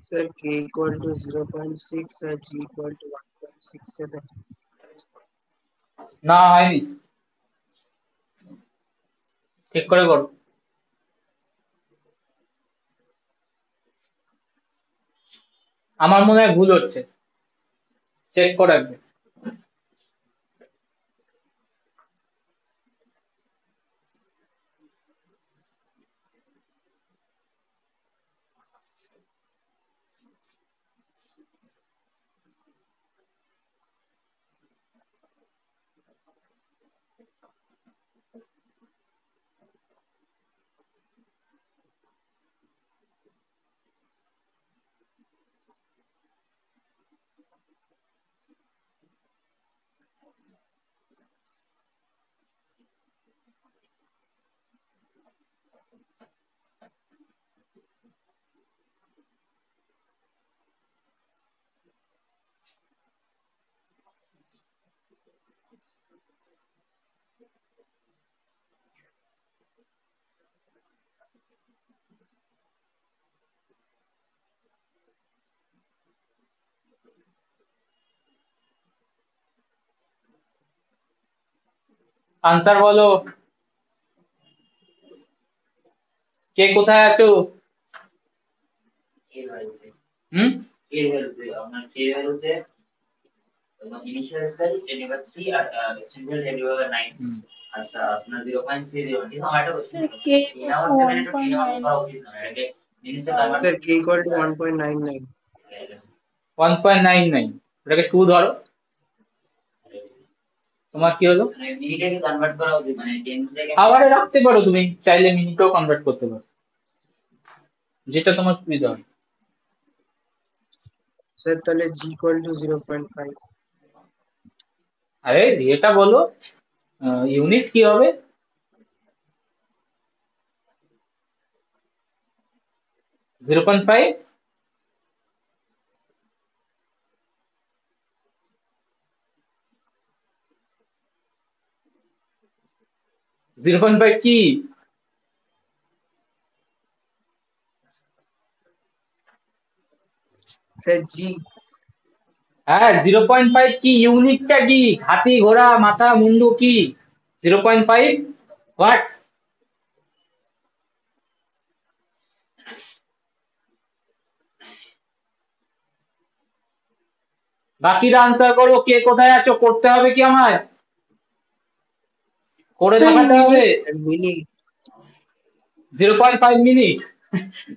Sir, k equal to 0.6 or g equal to 1.67. না হয়নি, ঠিক করে করো। আমার মনে হয় ভুল হচ্ছে, চেক করে একবার। আনসার বলো, কে কোথায় আছো? এর ভ্যালুতে হুম, এর ভ্যালুতে আপনার কে ভ্যালুতে ইনিশিয়াল সেল 10^3 আর এসেনশিয়াল 10^9। আচ্ছা আপনার 0.30 কিন্তু আমার একটা কোশ্চেন ছিল, K in equals hours to 7 into 10 hours করা 1.9. উচিত নয়, এটাকে জিনিসটা convert Sir, k equal to 1.99. 1.99, ওটাকে 2 ধরো। তোমার কি হলো? মানে মিনিটে কনভার্ট করা উচিত, মানে 10 থেকে আওয়ারে রাখতে পারো, তুমি চাইলে মিনিটেও কনভার্ট করতে পারো, যেটা তোমার সুবিধা হয়। Sir, তাহলে g equal to 0.5. আরে এটা বলো, ইউনিট কি হবে? Zero point five. Zero point five কি? Sir, g. হ্যাঁ, 0.5 কি? ইউনিটটা কি? হাতি, ঘোড়া, মাথা, মুন্ডু কি? 0.5 হোয়াট? বাকিরা আনসার করো, কে কোথায় আছো? করতে হবে কি আমায়? করে Sir, দেখাতে হবে। minute. Sir, minute. 0.5 minute?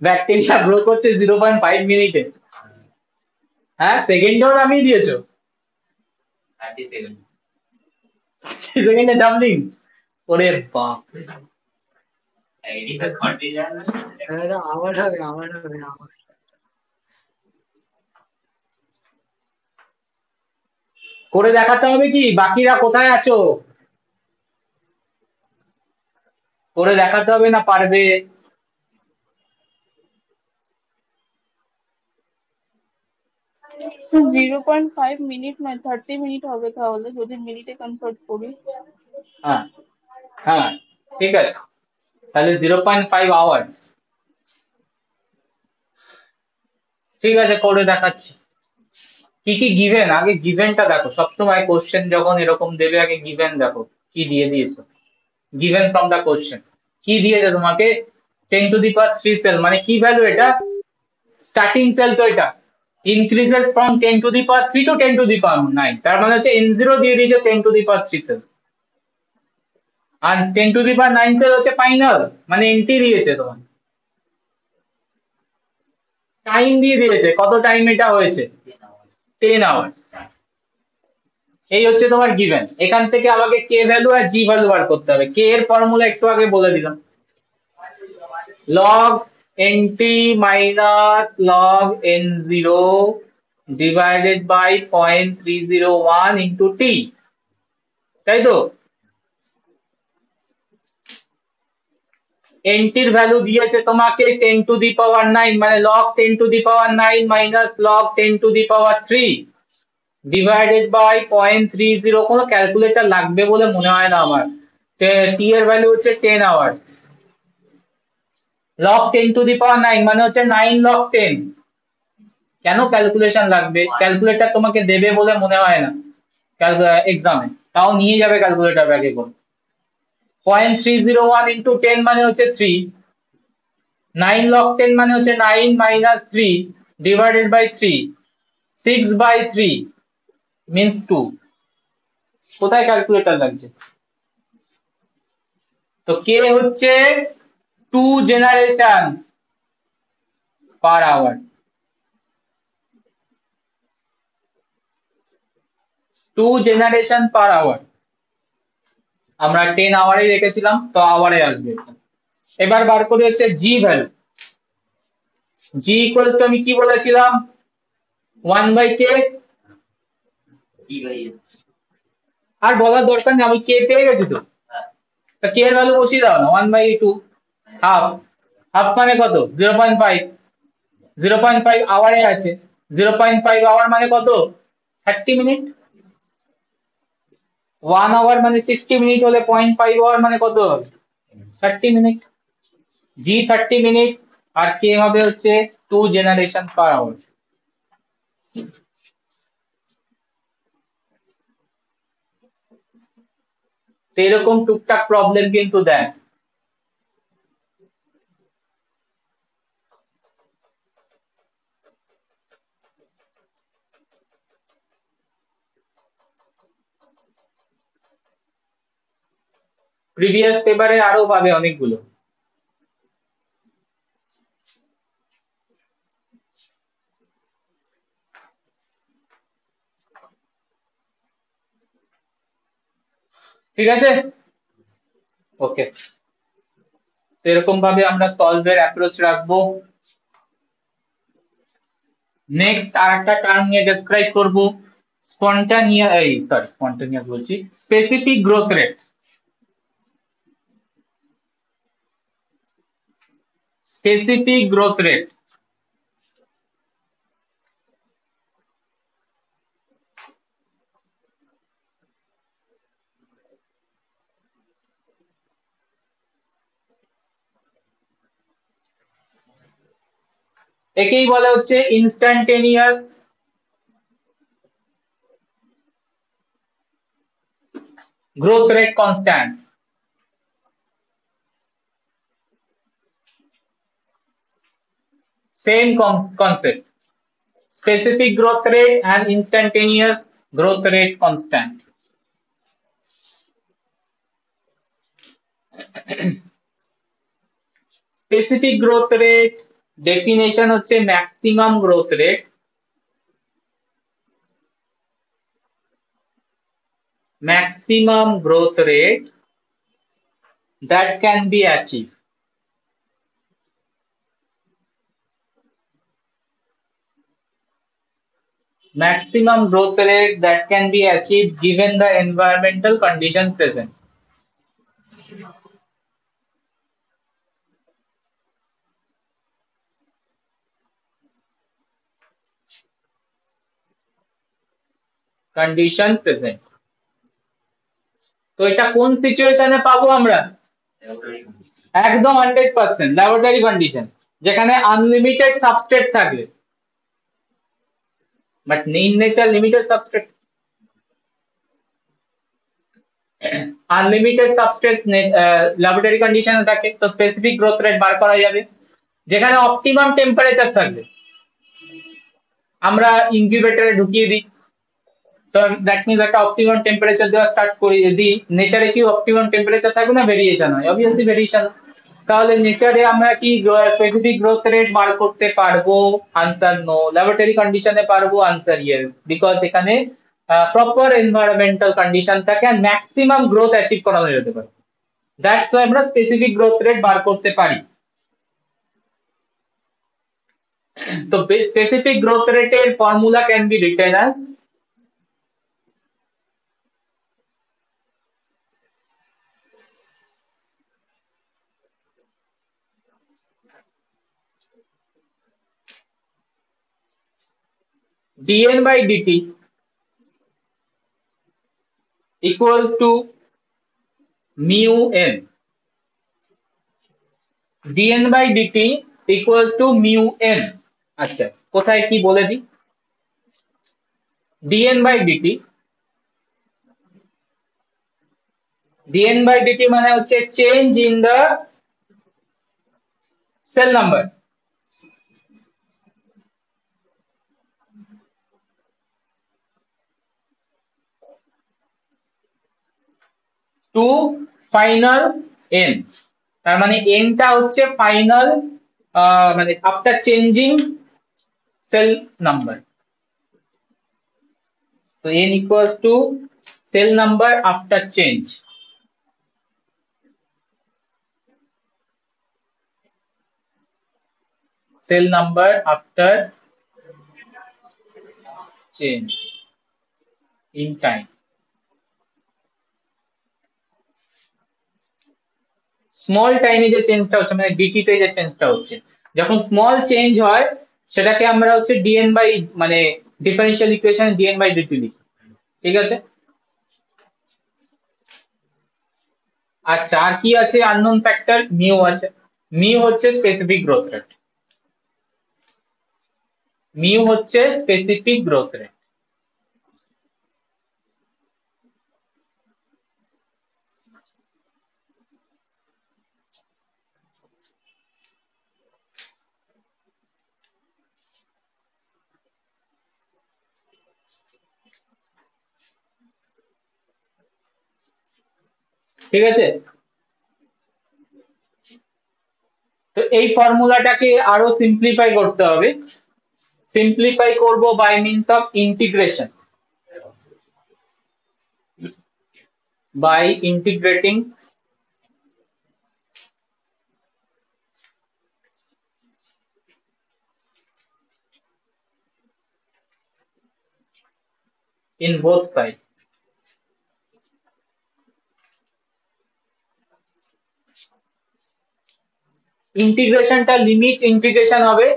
Bacteria grow করছে 0.5 মিনিটে? হ্যাঁ, সেকেন্ডেও নামিয়ে দিয়েছো। 30 সেকেন্ড। সেকেন্ডে ডাবলিং? ওরে বাপ! এটা কন্টিনিউয়াস। আবার হবে, আবার হবে, আবার। করে দেখাতে হবে কি? বাকিরা কোথায় আছো? করে দেখাতে হবে না, পারবে? So 0.5 মিনিট নয় 30 মিনিট হবে তাহলে যদি মিনিটে কনভার্ট করি। হ্যাঁ হ্যাঁ ঠিক আছে, তাহলে 0.5 আওয়ার্স। ঠিক আছে, করে দেখাচ্ছি। কি কি গিভেন, আগে গিভেনটা দেখো, সবসময় কোশ্চেন যখন এরকম দেবে আগে গিভেন দেখো কি দিয়ে দিয়েছে। গিভেন ফ্রম দ্য কোশ্চেন কি দিয়েছে তোমাকে, 10⁻³ সেল, মানে কি ভ্যালু এটা, স্টার্টিং সেল তো এটা, ইনক্রিজেস ফ্রম 10⁻³ টু 10⁻৯, তার মানে হচ্ছে n0 দিয়ে দিয়েছে 10⁻³ সেলস, আর 10⁻৯ সেল হচ্ছে ফাইনাল, মানে এন্ট্রি দিয়েছে তোমার, টাইম দিয়ে দিয়েছে কত টাইম এটা হয়েছে, 10 আওয়ার্স। এই হচ্ছে তোমার গিভেন। এখান থেকে আমাকে কে ভ্যালু আর জি ভ্যালু বার করতে হবে। কে এর ফর্মুলা একটু আগে বলে দিলাম, log nt minus log n0 divided by 0.301 into t, তাই তো। nt এর ভ্যালু দিয়েছে তোমাকে 10⁻৯, মানে log 10⁻৯ minus log 10⁻3 ডিভাইডেড বাই 0.30, কোনো ক্যালকুলেটর লাগবে বলে মনে হয় না আমার। টি এর ভ্যালু হচ্ছে 10 আওয়ার্স, log 10⁻৯ মানে হচ্ছে 9 log 10। কেন ক্যালকুলেশন লাগবে, ক্যালকুলেটর তোমাকে দেবে বলে মনে হয় না এক্সামে, তাও নিয়ে যাবে ক্যালকুলেটর ব্যাগে করে। 0.301 ইন্টু 10 মানে হচ্ছে 3, 9 log 10 মানে হচ্ছে 9 মাইনাস 3 ডিভাইডেড বাই 3, 6/3 মিন্স 2। কোথায় ক্যালকুলেটর লাগছে, তো কে হচ্ছে 2 generation per hour, 2 generation per hour. আমরা 10 আওয়ারে রেখেছিলাম তো আওয়ারে আসবে। এবার বার করে হচ্ছে জি ভ্যালু, জি ইকুয়ালস টু আমি কি বলেছিলাম 1/k, আর বলার দরকার নেই, আমি কে পেয়ে গেছি তো, তা কে এর ভ্যালু বসিয়ে দাও না, 1/2, হাফ, হাফ মানে কত 0.5, 0.5 আওয়ারে আছে, 0.5 আওয়ার মানে কত 30 মিনিট, 1 আওয়ার মানে 60 মিনিট হলে 0.5 আওয়ার মানে কত হবে 30 মিনিট, জি 30 মিনিট, আর কে হবে হচ্ছে 2 জেনারেশন পার আওয়ার। এরকম টুকটাক প্রবলেম কিন্তু দেয়। প্রিভিয়াস পেপারে আরো পাবে অনেকগুলো। ঠিক আছে, ওকে, এরকম ভাবে আমরা সলভের অ্যাপ্রোচ রাখবো। নেক্সট আরেকটা টার্ম নিয়ে ডেসক্রাইব করব, স্পন্টানিয়াস বলছি, specific growth rate. Specific growth rate একেই বলা হচ্ছে instantaneous growth rate constant. Same concept, specific growth rate and instantaneous growth rate constant. Specific growth rate definition হচ্ছে maximum growth rate, maximum growth rate that can be achieved. Maximum growth rate that can be achieved given the environmental condition present. Condition present. তো এটা কোন সিচুয়েশনে পাবো আমরা? একদম 100% laboratory condition, যেখানে unlimited substrate থাকবে, but in nature limited substrate, unlimited substrate laboratory কন্ডিশনে থাকে, তো স্পেসিফিক গ্রোথ রেট বার করা যাবে। যেখানে অপটিমাম টেম্পারেচার থাকবে আমরা ইনকিউবেটরে ঢুকিয়ে দিই, তো দ্যাট মিন্স একটা অপটিমাম টেম্পারেচার দেওয়া স্টার্ট করি। যদি নেচারে কি অপটিমাম টেম্পারেচার থাকবে না ভেরিয়েশন হয়, অবভিয়াসলি ভেরিয়েশন, তাহলে নেচারে আমরা কি স্পেসিফিক গ্রোথ রেট বার করতে পারবো? Answer no. ল্যাবরেটরি কন্ডিশনে পারবো? আনসার ইয়েস, বিকজ এখানে প্রপার এনভায়রনমেন্টাল কন্ডিশন থাকে আর ম্যাক্সিমাম গ্রোথ অ্যাচিভ করানো যেতে পারে, দ্যাটস ওয়াই আমরা স্পেসিফিক গ্রোথ রেট বার করতে পারি। তো স্পেসিফিক গ্রোথ রেটের formula can be written as dn by dt equals to mu n. dn by dt equals to mu n. আচ্ছা, কোথায় কি বলে দিই। dn by dt মানে হচ্ছে change in the cell number. To final n, তার মানে n টা হচ্ছে ফাইনাল মানে after changing cell number. So n equals to cell number after change. Cell number after change in time. Small টাইমে যে চেঞ্জটা হচ্ছে মানে ডিটি তে যে চেঞ্জটা হচ্ছে, যখন স্মল চেঞ্জ হয় সেটাকে আমরা হচ্ছে ডিএন বাই মানে differential equation d n by d t লিখি, ঠিক আছে। আচ্ছা, আর কি আছে? আননোন ফ্যাক্টর মিউ আছে। মিউ হচ্ছে স্পেসিফিক গ্রোথ রেট, মিউ হচ্ছে স্পেসিফিক গ্রোথ রেট। ঠিক আছে, তো এই ফর্মুলাটাকে আরো সিম্পলিফাই করতে হবে। সিম্পলিফাই করব by means of integration, by integrating in both sides. ইন্টিগ্রেশনটা লিমিট ইন্টিগ্রেশন হবে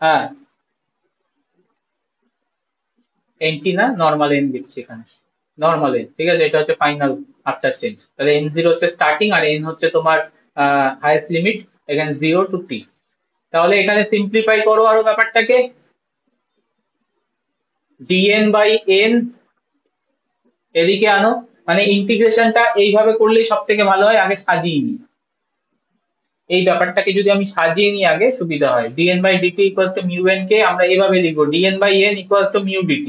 হ্যাঁ এনটি না নরমাল এন দিচ্ছি এখানে, নরমাল এন, ঠিক আছে। এটা হচ্ছে ফাইনাল আফটার চেঞ্জ, তাহলে এন জিরো হচ্ছে স্টার্টিং আর এন হচ্ছে তোমার হাইয়েস্ট লিমিট, এখানে 0 to t। তাহলে এখানে সিম্পলিফাই করো আরো ব্যাপারটাকে, dn বাই n এদিকে আনো, মানে ইন্টিগ্রেশনটা এইভাবে করলেই সব থেকে ভালো হয়, আগে সাজিয়ে নি এই ব্যাপারটাকে, যদি আমি সাজিয়ে নিই আগে সুবিধা হয়। dn by dt equals to mu n কে আমরা এইভাবে লিখবো dn by n equals to mu dt,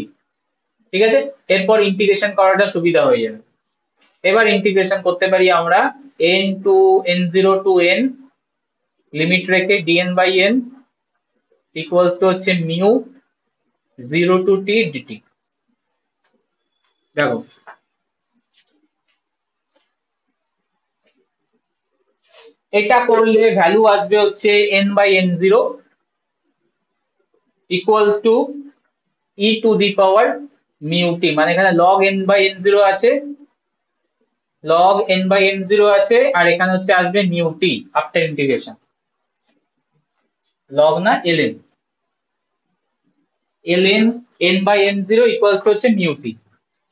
ঠিক আছে। এরপর ইন্টিগ্রেশন করাটা সুবিধা হয়ে যাবে। এবার ইন্টিগ্রেশন করতে পারি আমরা n to n0 to n limit রেখে dn by n equals to হচ্ছে মিউ 0 টু t dt। দেখো এটা করলে ভ্যালু আসবে হচ্ছে n by n0, equals to e to the power mu t, মানে এখানে log n by n zero আছে, log n by n zero আছে, আর এখানে হচ্ছে আসবে mu t after integration, log না ln, ln n by n zero equals to হচ্ছে মিউ টি।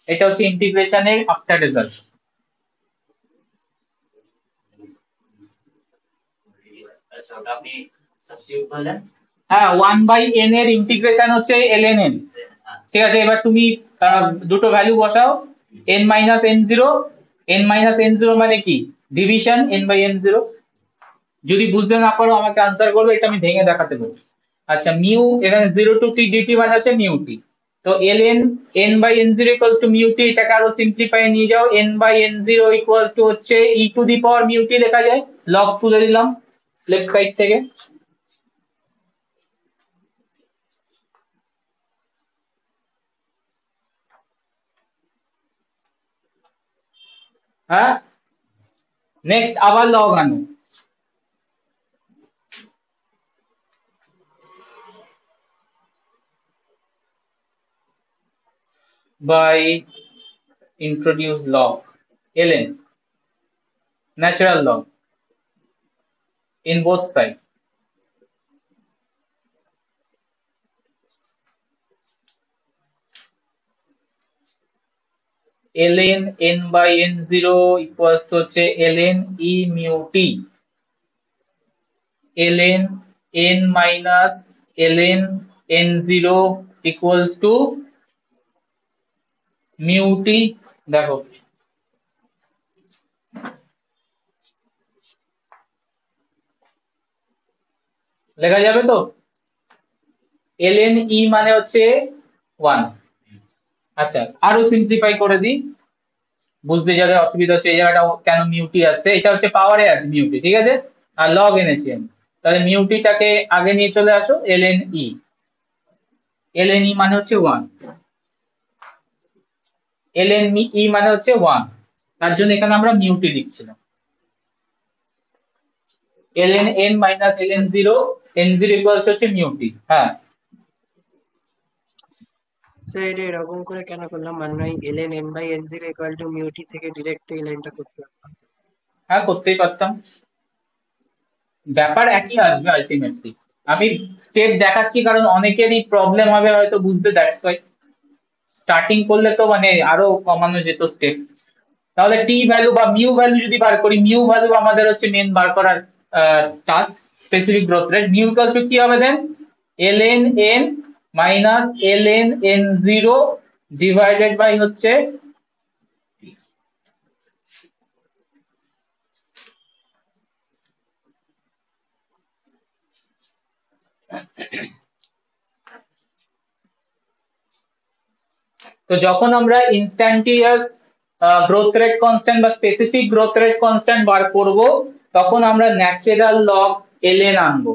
এটা হচ্ছে ইন্টিগ্রেশনের আফটার রেজাল্ট। আচ্ছা ওটা আপনি সাবস্টিটিউট করলেন। হ্যাঁ 1 বাই n এর ইন্টিগ্রেশন হচ্ছে ln n, ঠিক আছে। এবার তুমি দুটো ভ্যালু বসাও, n minus n zero, n minus n zero মানে কি division n by n zero. যদি বুঝতে না পারো আমাকে আনসার করবে, এটা আমি ভেঙে দেখাতে পারি। আচ্ছা মিউ এখানে 0 টু t dt মানে হচ্ছে মিউ টি, তো ln n by n zero equals to mu t, এটাকে আরো সিম্পলিফাই নিয়ে যাও, n by n zero equals to হচ্ছে e to the power mu টি লেখা যায়, লগ তুলে দিলাম লেফট সাইড থেকে। হ্যাঁ নেক্সট আবার লগ আনো, by introduce log ln natural log in both sides, ln n by n0 equals to হচ্ছে ln e mu t, ln n minus ln n0 equals to mu t। দেখো লেখা যাবে তো, ln e মানে হচ্ছে 1। আচ্ছা আরো সিম্পলিফাই করে দিই, বুঝতে যাদের অসুবিধা হচ্ছে এই জায়গাটা কেন মিউটি আসছে, এটা হচ্ছে পাওয়ারে আছে মিউটি, ঠিক আছে, আর লগ এনেছি আমি, তাহলে মিউটিটাকে আগে নিয়ে চলে আসো, ln e, ln e মানে হচ্ছে 1, ln e মানে হচ্ছে 1, তার জন্য এখানে আমরা মিউটি লিখছিলাম, ln n minus ln 0, n0 equals হচ্ছে মিউটি। হ্যাঁ স্যার এটা এরকম করে কেন করলাম, মানে নয় ln n by n zero equal to mu t থেকে ডিরেক্ট এই লাইনটা করতে পারতাম। হ্যাঁ করতেই পারতাম, ব্যাপার একই আসবে আলটিমেটলি। আমি স্টেপ দেখাচ্ছি কারণ অনেকেরই প্রবলেম হবে হয়তো বুঝতে, দ্যাটস ওয়াই। স্টার্টিং করলে তো মানে আরো কমানো যেত স্টেপ। তাহলে টি ভ্যালু বা মিউ ভ্যালু যদি বার করি, মিউ ভ্যালু আমাদের হচ্ছে মেন বার করার task, specific growth rate. Mu equals to কি হবে then, ln n minus ln n0 divided by হচ্ছে তো যখন আমরা ইনস্ট্যান্টিয়াস গ্রোথ রেট কনস্ট্যান্ট বা স্পেসিফিক গ্রোথ রেট কনস্ট্যান্ট বার করব, তখন আমরা ন্যাচারাল লগ ln আনবো,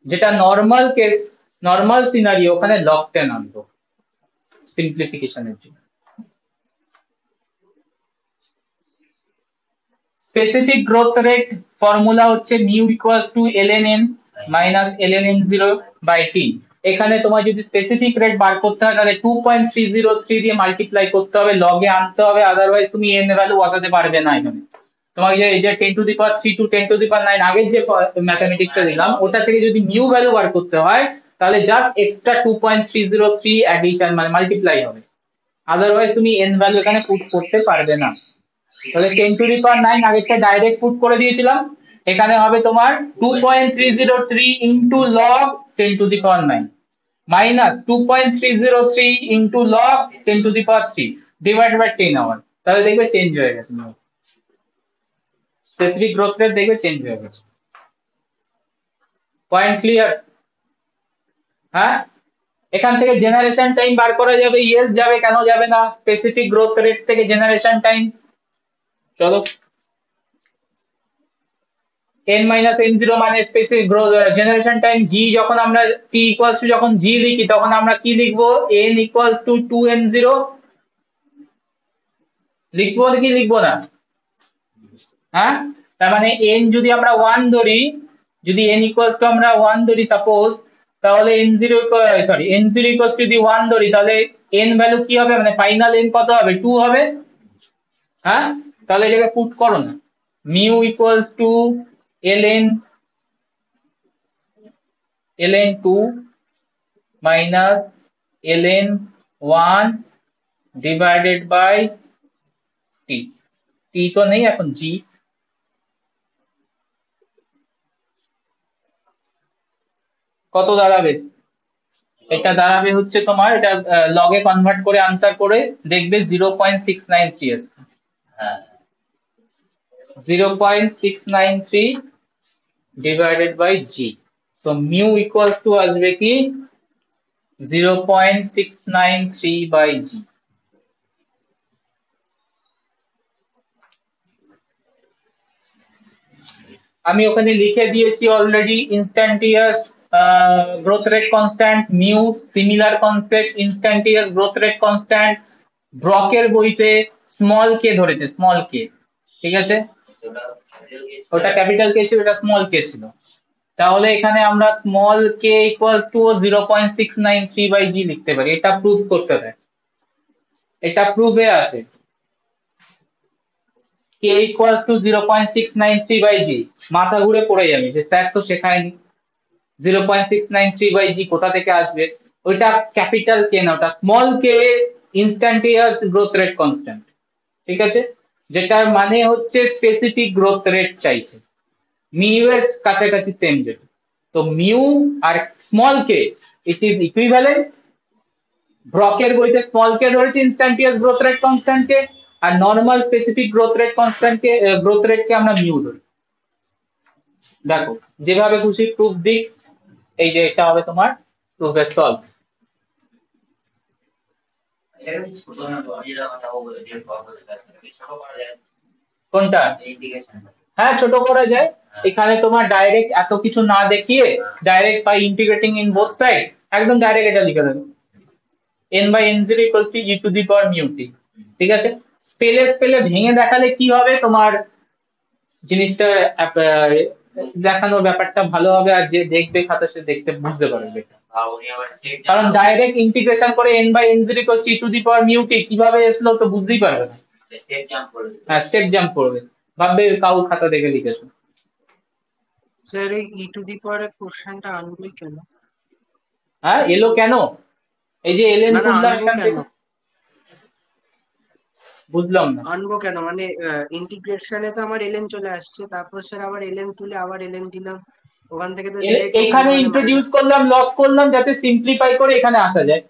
যেটা নর্মাল কেস, নর্মাল সিনারিও ওখানে লগ 10 আনবো সিম্পলিফিকেশনের জন্য। স্পেসিফিক গ্রোথ রেট ফর্মুলা হচ্ছে mu equals to ln n minus ln n0 by t. এখানে তোমার যদি স্পেসিফিক রেট বার করতে হয় তাহলে 2.303 দিয়ে মাল্টিপ্লাই করতে হবে, লগে আনতে হবে, আদারওয়াইজ তুমি n ভ্যালু বসাতে পারবে না। এখানে তোমাকে যে এই যে 10 to the power 3 to 10 to the power 9 আগের যে ম্যাথমেটিক্সটা দিলাম ওটা থেকে যদি মিউ ভ্যালু বার করতে হয় তাহলে জাস্ট এক্সট্রা 2.303 অ্যাডিশন মানে মাল্টিপ্লাই হবে, আদারওয়াইজ তুমি n ভ্যালু এখানে পুট করতে পারবে না। তাহলে 10 টু দি পাওয়ার 9 আগেরটা ডাইরেক্ট পুট করে দিয়েছিলাম, এখানে হবে তোমার 2.303 into log 10 to the power 9 minus 2.303 into log 10 to the power 3 divided by 10 hour. তাহলে দেখবে চেঞ্জ হয়ে গেছে, স্পেসিফিক গ্রোথ রেট দেখবে চেঞ্জ হয়ে গেছে। Point clear? হ্যাঁ এখান থেকে জেনারেশন টাইম বার করা যাবে, ইয়েস যাবে, কেন যাবে না? স্পেসিফিক গ্রোথ রেট থেকে জেনারেশন টাইম, চলো n মাইনাস n0 মানে স্পেসিফিক গ্রোথ জেনারেশন টাইম জি, যখন আমরা t ইকুয়ালস টু যখন জি লিখি তখন আমরা কি লিখবো, n ইকুয়ালস টু 2n0 লিখবো কি লিখবো না? হ্যাঁ তার মানে n যদি আমরা 1 ধরি, যদি n ইকুয়ালস টু আমরা 1 ধরি সাপোজ, তাহলে n0 sorry n0 equals two যদি 1 ধরি তাহলে n ভ্যালু কি হবে, মানে ফাইনাল n কত হবে, 2 হবে। হ্যাঁ, তাহলে এটাকে পুট করো না, mu equals to ln 2 minus ln 1 divided by t, t তো নেই এখন, g কত দাঁড়াবে, এটা দাঁড়াবে হচ্ছে তোমার, এটা লগে কনভার্ট করে আনসার করে দেখবে 0.693 আসছে। হ্যাঁ 0.693 divided by g, so mu equals to আসবে কি 0.693 বাই g। আমি ওখানে লিখে দিয়েছি already, instantaneous growth rate constant mu, similar concept instantaneous growth rate constant, ব্রকের বইতে স্মল কে ধরেছে, স্মল কে, ঠিক আছে, ওটা ক্যাপিটাল কে ছিল, এটা স্মল কে ছিল। তাহলে এখানে আমরা small k equals to 0.693 by g লিখতে পারি, এটা প্রুফ করতে হবে, এটা প্রুফে আসে k equals to 0.693 by g, মাথা ঘুরে পড়ে যাবে যে স্যার তো শেখায়নি 0.693 by g কোথা থেকে আসবে, ওইটা ক্যাপিটাল কে না, ওটা small k instantaneous growth rate constant, ঠিক আছে, যেটার মানে হচ্ছে স্পেসিফিক গ্রোথ রেট চাইছে, মিউ এর কাছাকাছি সেম যেটা, তো মিউ আর small k it is equivalent, ব্রকের বইতে স্মল কে ধরেছে ইনস্ট্যান্টিয়াস গ্রোথ রেট কনস্ট্যান্ট কে, আর normal specific growth rate constant কে গ্রোথ রেট কে আমরা মিউ ধরি। দেখো যেভাবে খুশি প্রুফ দিক, এই যে এটা হবে তোমার প্রুফের সলভ। এটা কি ছোট না, আমি যেটা কথা বলবো যে প্রসেস ছোট করা যায় কোনটা, ইন্টিগ্রেশন? হ্যাঁ ছোট করা যায়, এখানে তোমার ডাইরেক্ট এত কিছু না দেখিয়ে direct by integrating in both side একদম ডাইরেক্ট এটা লিখে দেবে n by n0 equals to e to the power mu t, ঠিক আছে, স্পেলে ভেঙে দেখালে কি হবে, তোমার জিনিসটা দেখানোর ব্যাপারটা ভালো হবে, আর যে দেখবে খাতা সে দেখতে বুঝতে পারবে, উনি আবার স্টেট, কারণ ডাইরেক্ট ইন্টিগ্রেশন করে n by n0 equals to e to the power mu t কিভাবে আসলো তো বুঝতেই পারবে না, স্টেট জাম্প করে, হ্যাঁ স্টেপ জাম্প করবে, ভাববে কাউ খাতা দেখে লিখেছো। স্যার এই ই টু দি পাওয়ার কোশ্চেনটা আনবই কেন? হ্যাঁ এলো কেন, এই যে এলেন না না খুললাম আনবো এখান কেন, থেকে, বুঝলাম না, আনবো কেন মানে ইন্টিগ্রেশনে তো আমার এলএন চলে আসছে, তারপর স্যার আবার এলএন তুলে আবার এলএন দিলাম, ওখান থেকে তো ডিরেক্ট এখানে ইন্ট্রোডিউস করলাম, লক করলাম যাতে সিম্পলিফাই করে এখানে আসা যায়,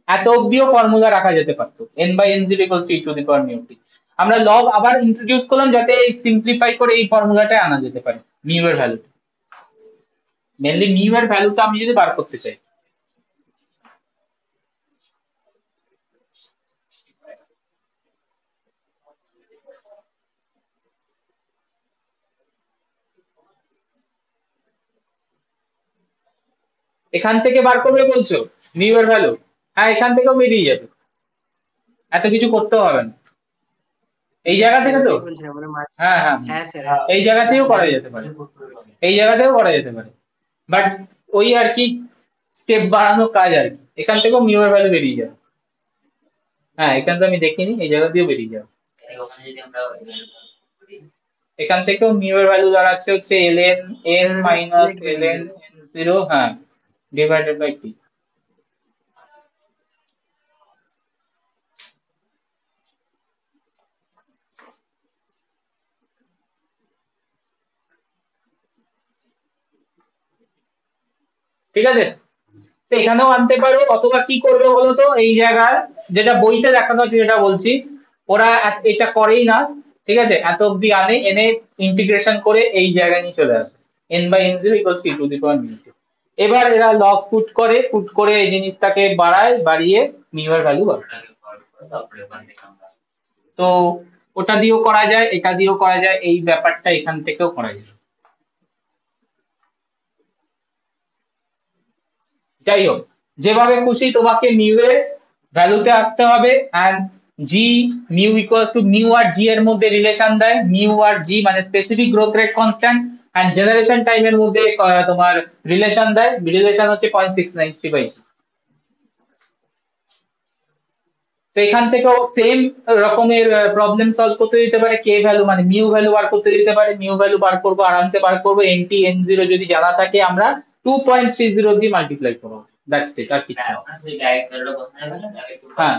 এত অবধিও ফর্মুলা রাখা যেতে পারতো n by n0 equals to e to the power mu t, আমরা লগ আবার ইন্ট্রোডিউস করলাম যাতে এই সিম্পলিফাই করে এই ফর্মুলাটা আনা যেতে পারে মিউ এর ভ্যালু, মেইনলি মিউ এর ভ্যালুটা আমি যদি বার করতে চাই। এখান থেকে বার করবে বলছো মিউ এর ভ্যালু, হ্যাঁ এখান থেকেও বেরিয়ে যাবে, এত কিছু করতে হবে না, এই জায়গা থেকে তো, বলছিলাম মানে হ্যাঁ হ্যাঁ হ্যাঁ স্যার, এই জায়গা থেকেও করা যেতে পারে, এই জায়গাতেও করা যেতে পারে, বাট ওই আর কি স্টেপ বাড়ানো কাজ আর কি, এখান থেকেও মিউ এর ভ্যালু বেরিয়ে যাবে, হ্যাঁ এখান থেকে আমি দেখিনি, এই জায়গা দিয়েও বেরিয়ে যাবে, ওখানে যদি আমরা এখান থেকেও মিউ এর ভ্যালু দাঁড়াচ্ছে হচ্ছে ln n minus ln n0, হ্যাঁ ডিভাইডেড বাই t, ঠিক আছে, তো এখানেও আনতে পারো, অথবা কি করবে বলো তো, এই জায়গায় যেটা বইতে দেখানো আছে যেটা বলছি, ওরা এটা করেই না, ঠিক আছে, এত অব্দি আনে, এনে ইন্টিগ্রেশন করে এই জায়গায় নিয়ে চলে আসে n by n0 equals to e to the power mu t, এবার এরা লগ পুট করে এই জিনিসটাকে বাড়ায়, বাড়িয়ে মিউ এর ভ্যালু বাড়ায়, তারপরে ওখান থেকে আমরা তো ওটা দিয়েও করা যায়, এটা দিয়েও করা যায়, এই ব্যাপারটা এখান থেকেও করা যায়, যাই হোক যেভাবে খুশি তোমাকে মিউ এর ভ্যালুতে আসতে হবে, and g mu equals to mu আর জি এর মধ্যে রিলেশন দেয়, মিউ আর জি মানে specific growth rate constant, and generation টাইমের মধ্যে তোমার রিলেশন দেয়, রিলেশন হচ্ছে 0.693/g। তো এখান থেকেও সেম রকমের প্রবলেম সলভ করতে দিতে পারে, কে ভ্যালু মানে মিউ ভ্যালু বার করতে দিতে পারে, মিউ ভ্যালু বার করবো, আরামসে বার করবো, nt n0 যদি জানা থাকে আমরা 2.30 দিয়ে মাল্টিপ্লাই করবো, দ্যাটস ইট, আর কিছু না। হ্যাঁ,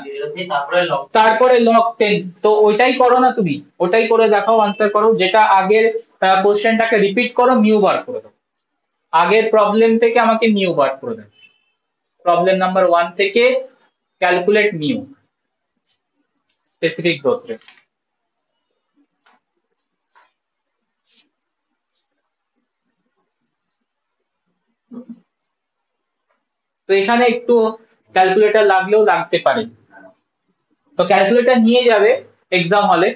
তারপরে লগ 10, তো ওইটাই করো না তুমি, ওটাই করে দেখাও, আনসার করো, যেটা আগের কোশ্চেনটাকে রিপিট করো, মিউ বার করে দাও, আগের প্রবলেম থেকে আমাকে মিউ বার করে দাও, প্রবলেম নাম্বার 1 থেকে calculate mu specific growth rate. তো এখানে একটু ক্যালকুলেটর লাগলেও লাগতে পারে, তো ক্যালকুলেটর নিয়ে যাবে এক্সাম হলে,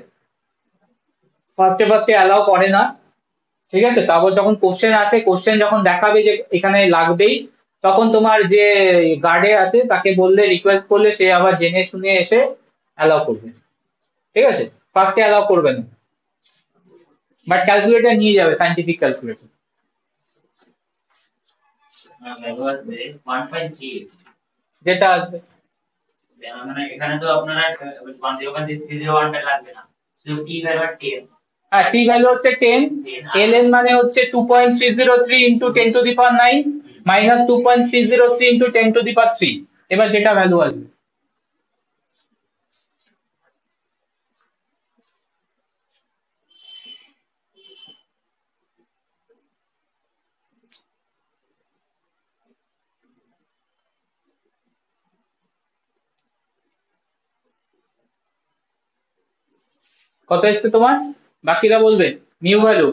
ফার্স্টে অ্যালাউ করে না, ঠিক আছে। তারপর যখন কোশ্চেন আসে, কোশ্চেন যখন দেখাবে যে এখানে লাগবেই, তখন তোমার যে গার্ডে আছে তাকে বললে, রিকোয়েস্ট করলে, সে আবার জেনে শুনে এসে অ্যালাউ করবে, ঠিক আছে। ফার্স্টে অ্যালাউ করবে না, বাট ক্যালকুলেটর নিয়ে যাবে, সাইন্টিফিক ক্যালকুলেটর। যেটা আসবে মানে এখানে তো আপনারা 1.0.601 লাগবে না, শুধু t ভ্যালু 10। হ্যাঁ, t ভ্যালু হচ্ছে 10, ln মানে হচ্ছে 2.303 into 10 to the power 9 minus 2.303 into 10 to the power 3, এবার যেটা ভ্যালু আসবে। কত এসছে তোমার, বাকিরা বলবে mu value?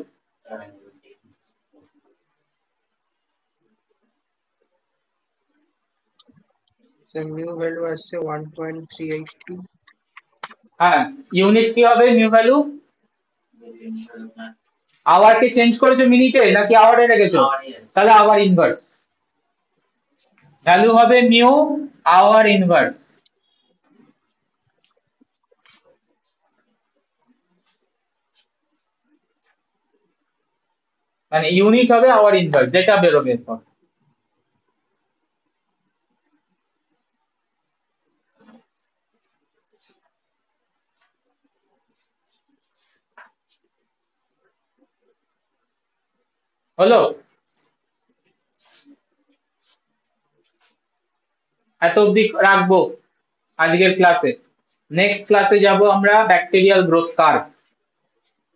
Sir mu value আসছে 1.382। হ্যাঁ, ইউনিট কি হবে মিউ ভ্যালু? আওয়ার কে চেঞ্জ করেছো মিনিটে নাকি আওয়ারে রেখেছো? তাহলে আওয়ার ইনভার্স ভ্যালু হবে মিউ আওয়ার ইনভার্স। মানে ইউনিট হবে আওয়ার ইনভার্স, যেটা বেরোবে এরপর। হলো, এত অবধি রাখবো আজকের ক্লাসে। নেক্সট ক্লাসে যাব আমরা ব্যাকটেরিয়াল গ্রোথ কার্ভ,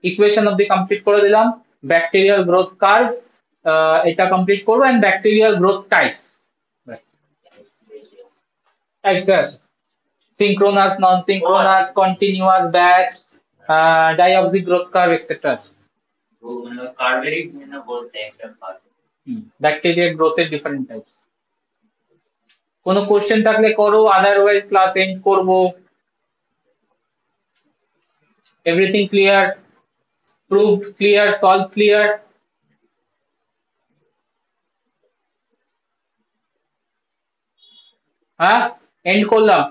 ইকুয়েশন অবধি কমপ্লিট করে দিলাম, ব্যাকটেরিয়াল গ্রোথ কার্ভ এটা কমপ্লিট করবো, এন্ড ব্যাকটেরিয়াল গ্রোথ টাইপস, ব্যাস টাইপস আছে, synchronous, non synchronous, continuous, batch, diauxie growth curve etcetera আছে। কার্ভেরই বিভিন্ন বলতে একটা কার্ভ, ব্যাকটেরিয়াল গ্রোথের ডিফারেন্ট টাইপস। কোনো কোশ্চেন থাকলে করো, আদারওয়াইজ ক্লাস এন্ড করব। Everything clear, proved clear, solve clear? হ্যাঁ, এন্ড করলাম।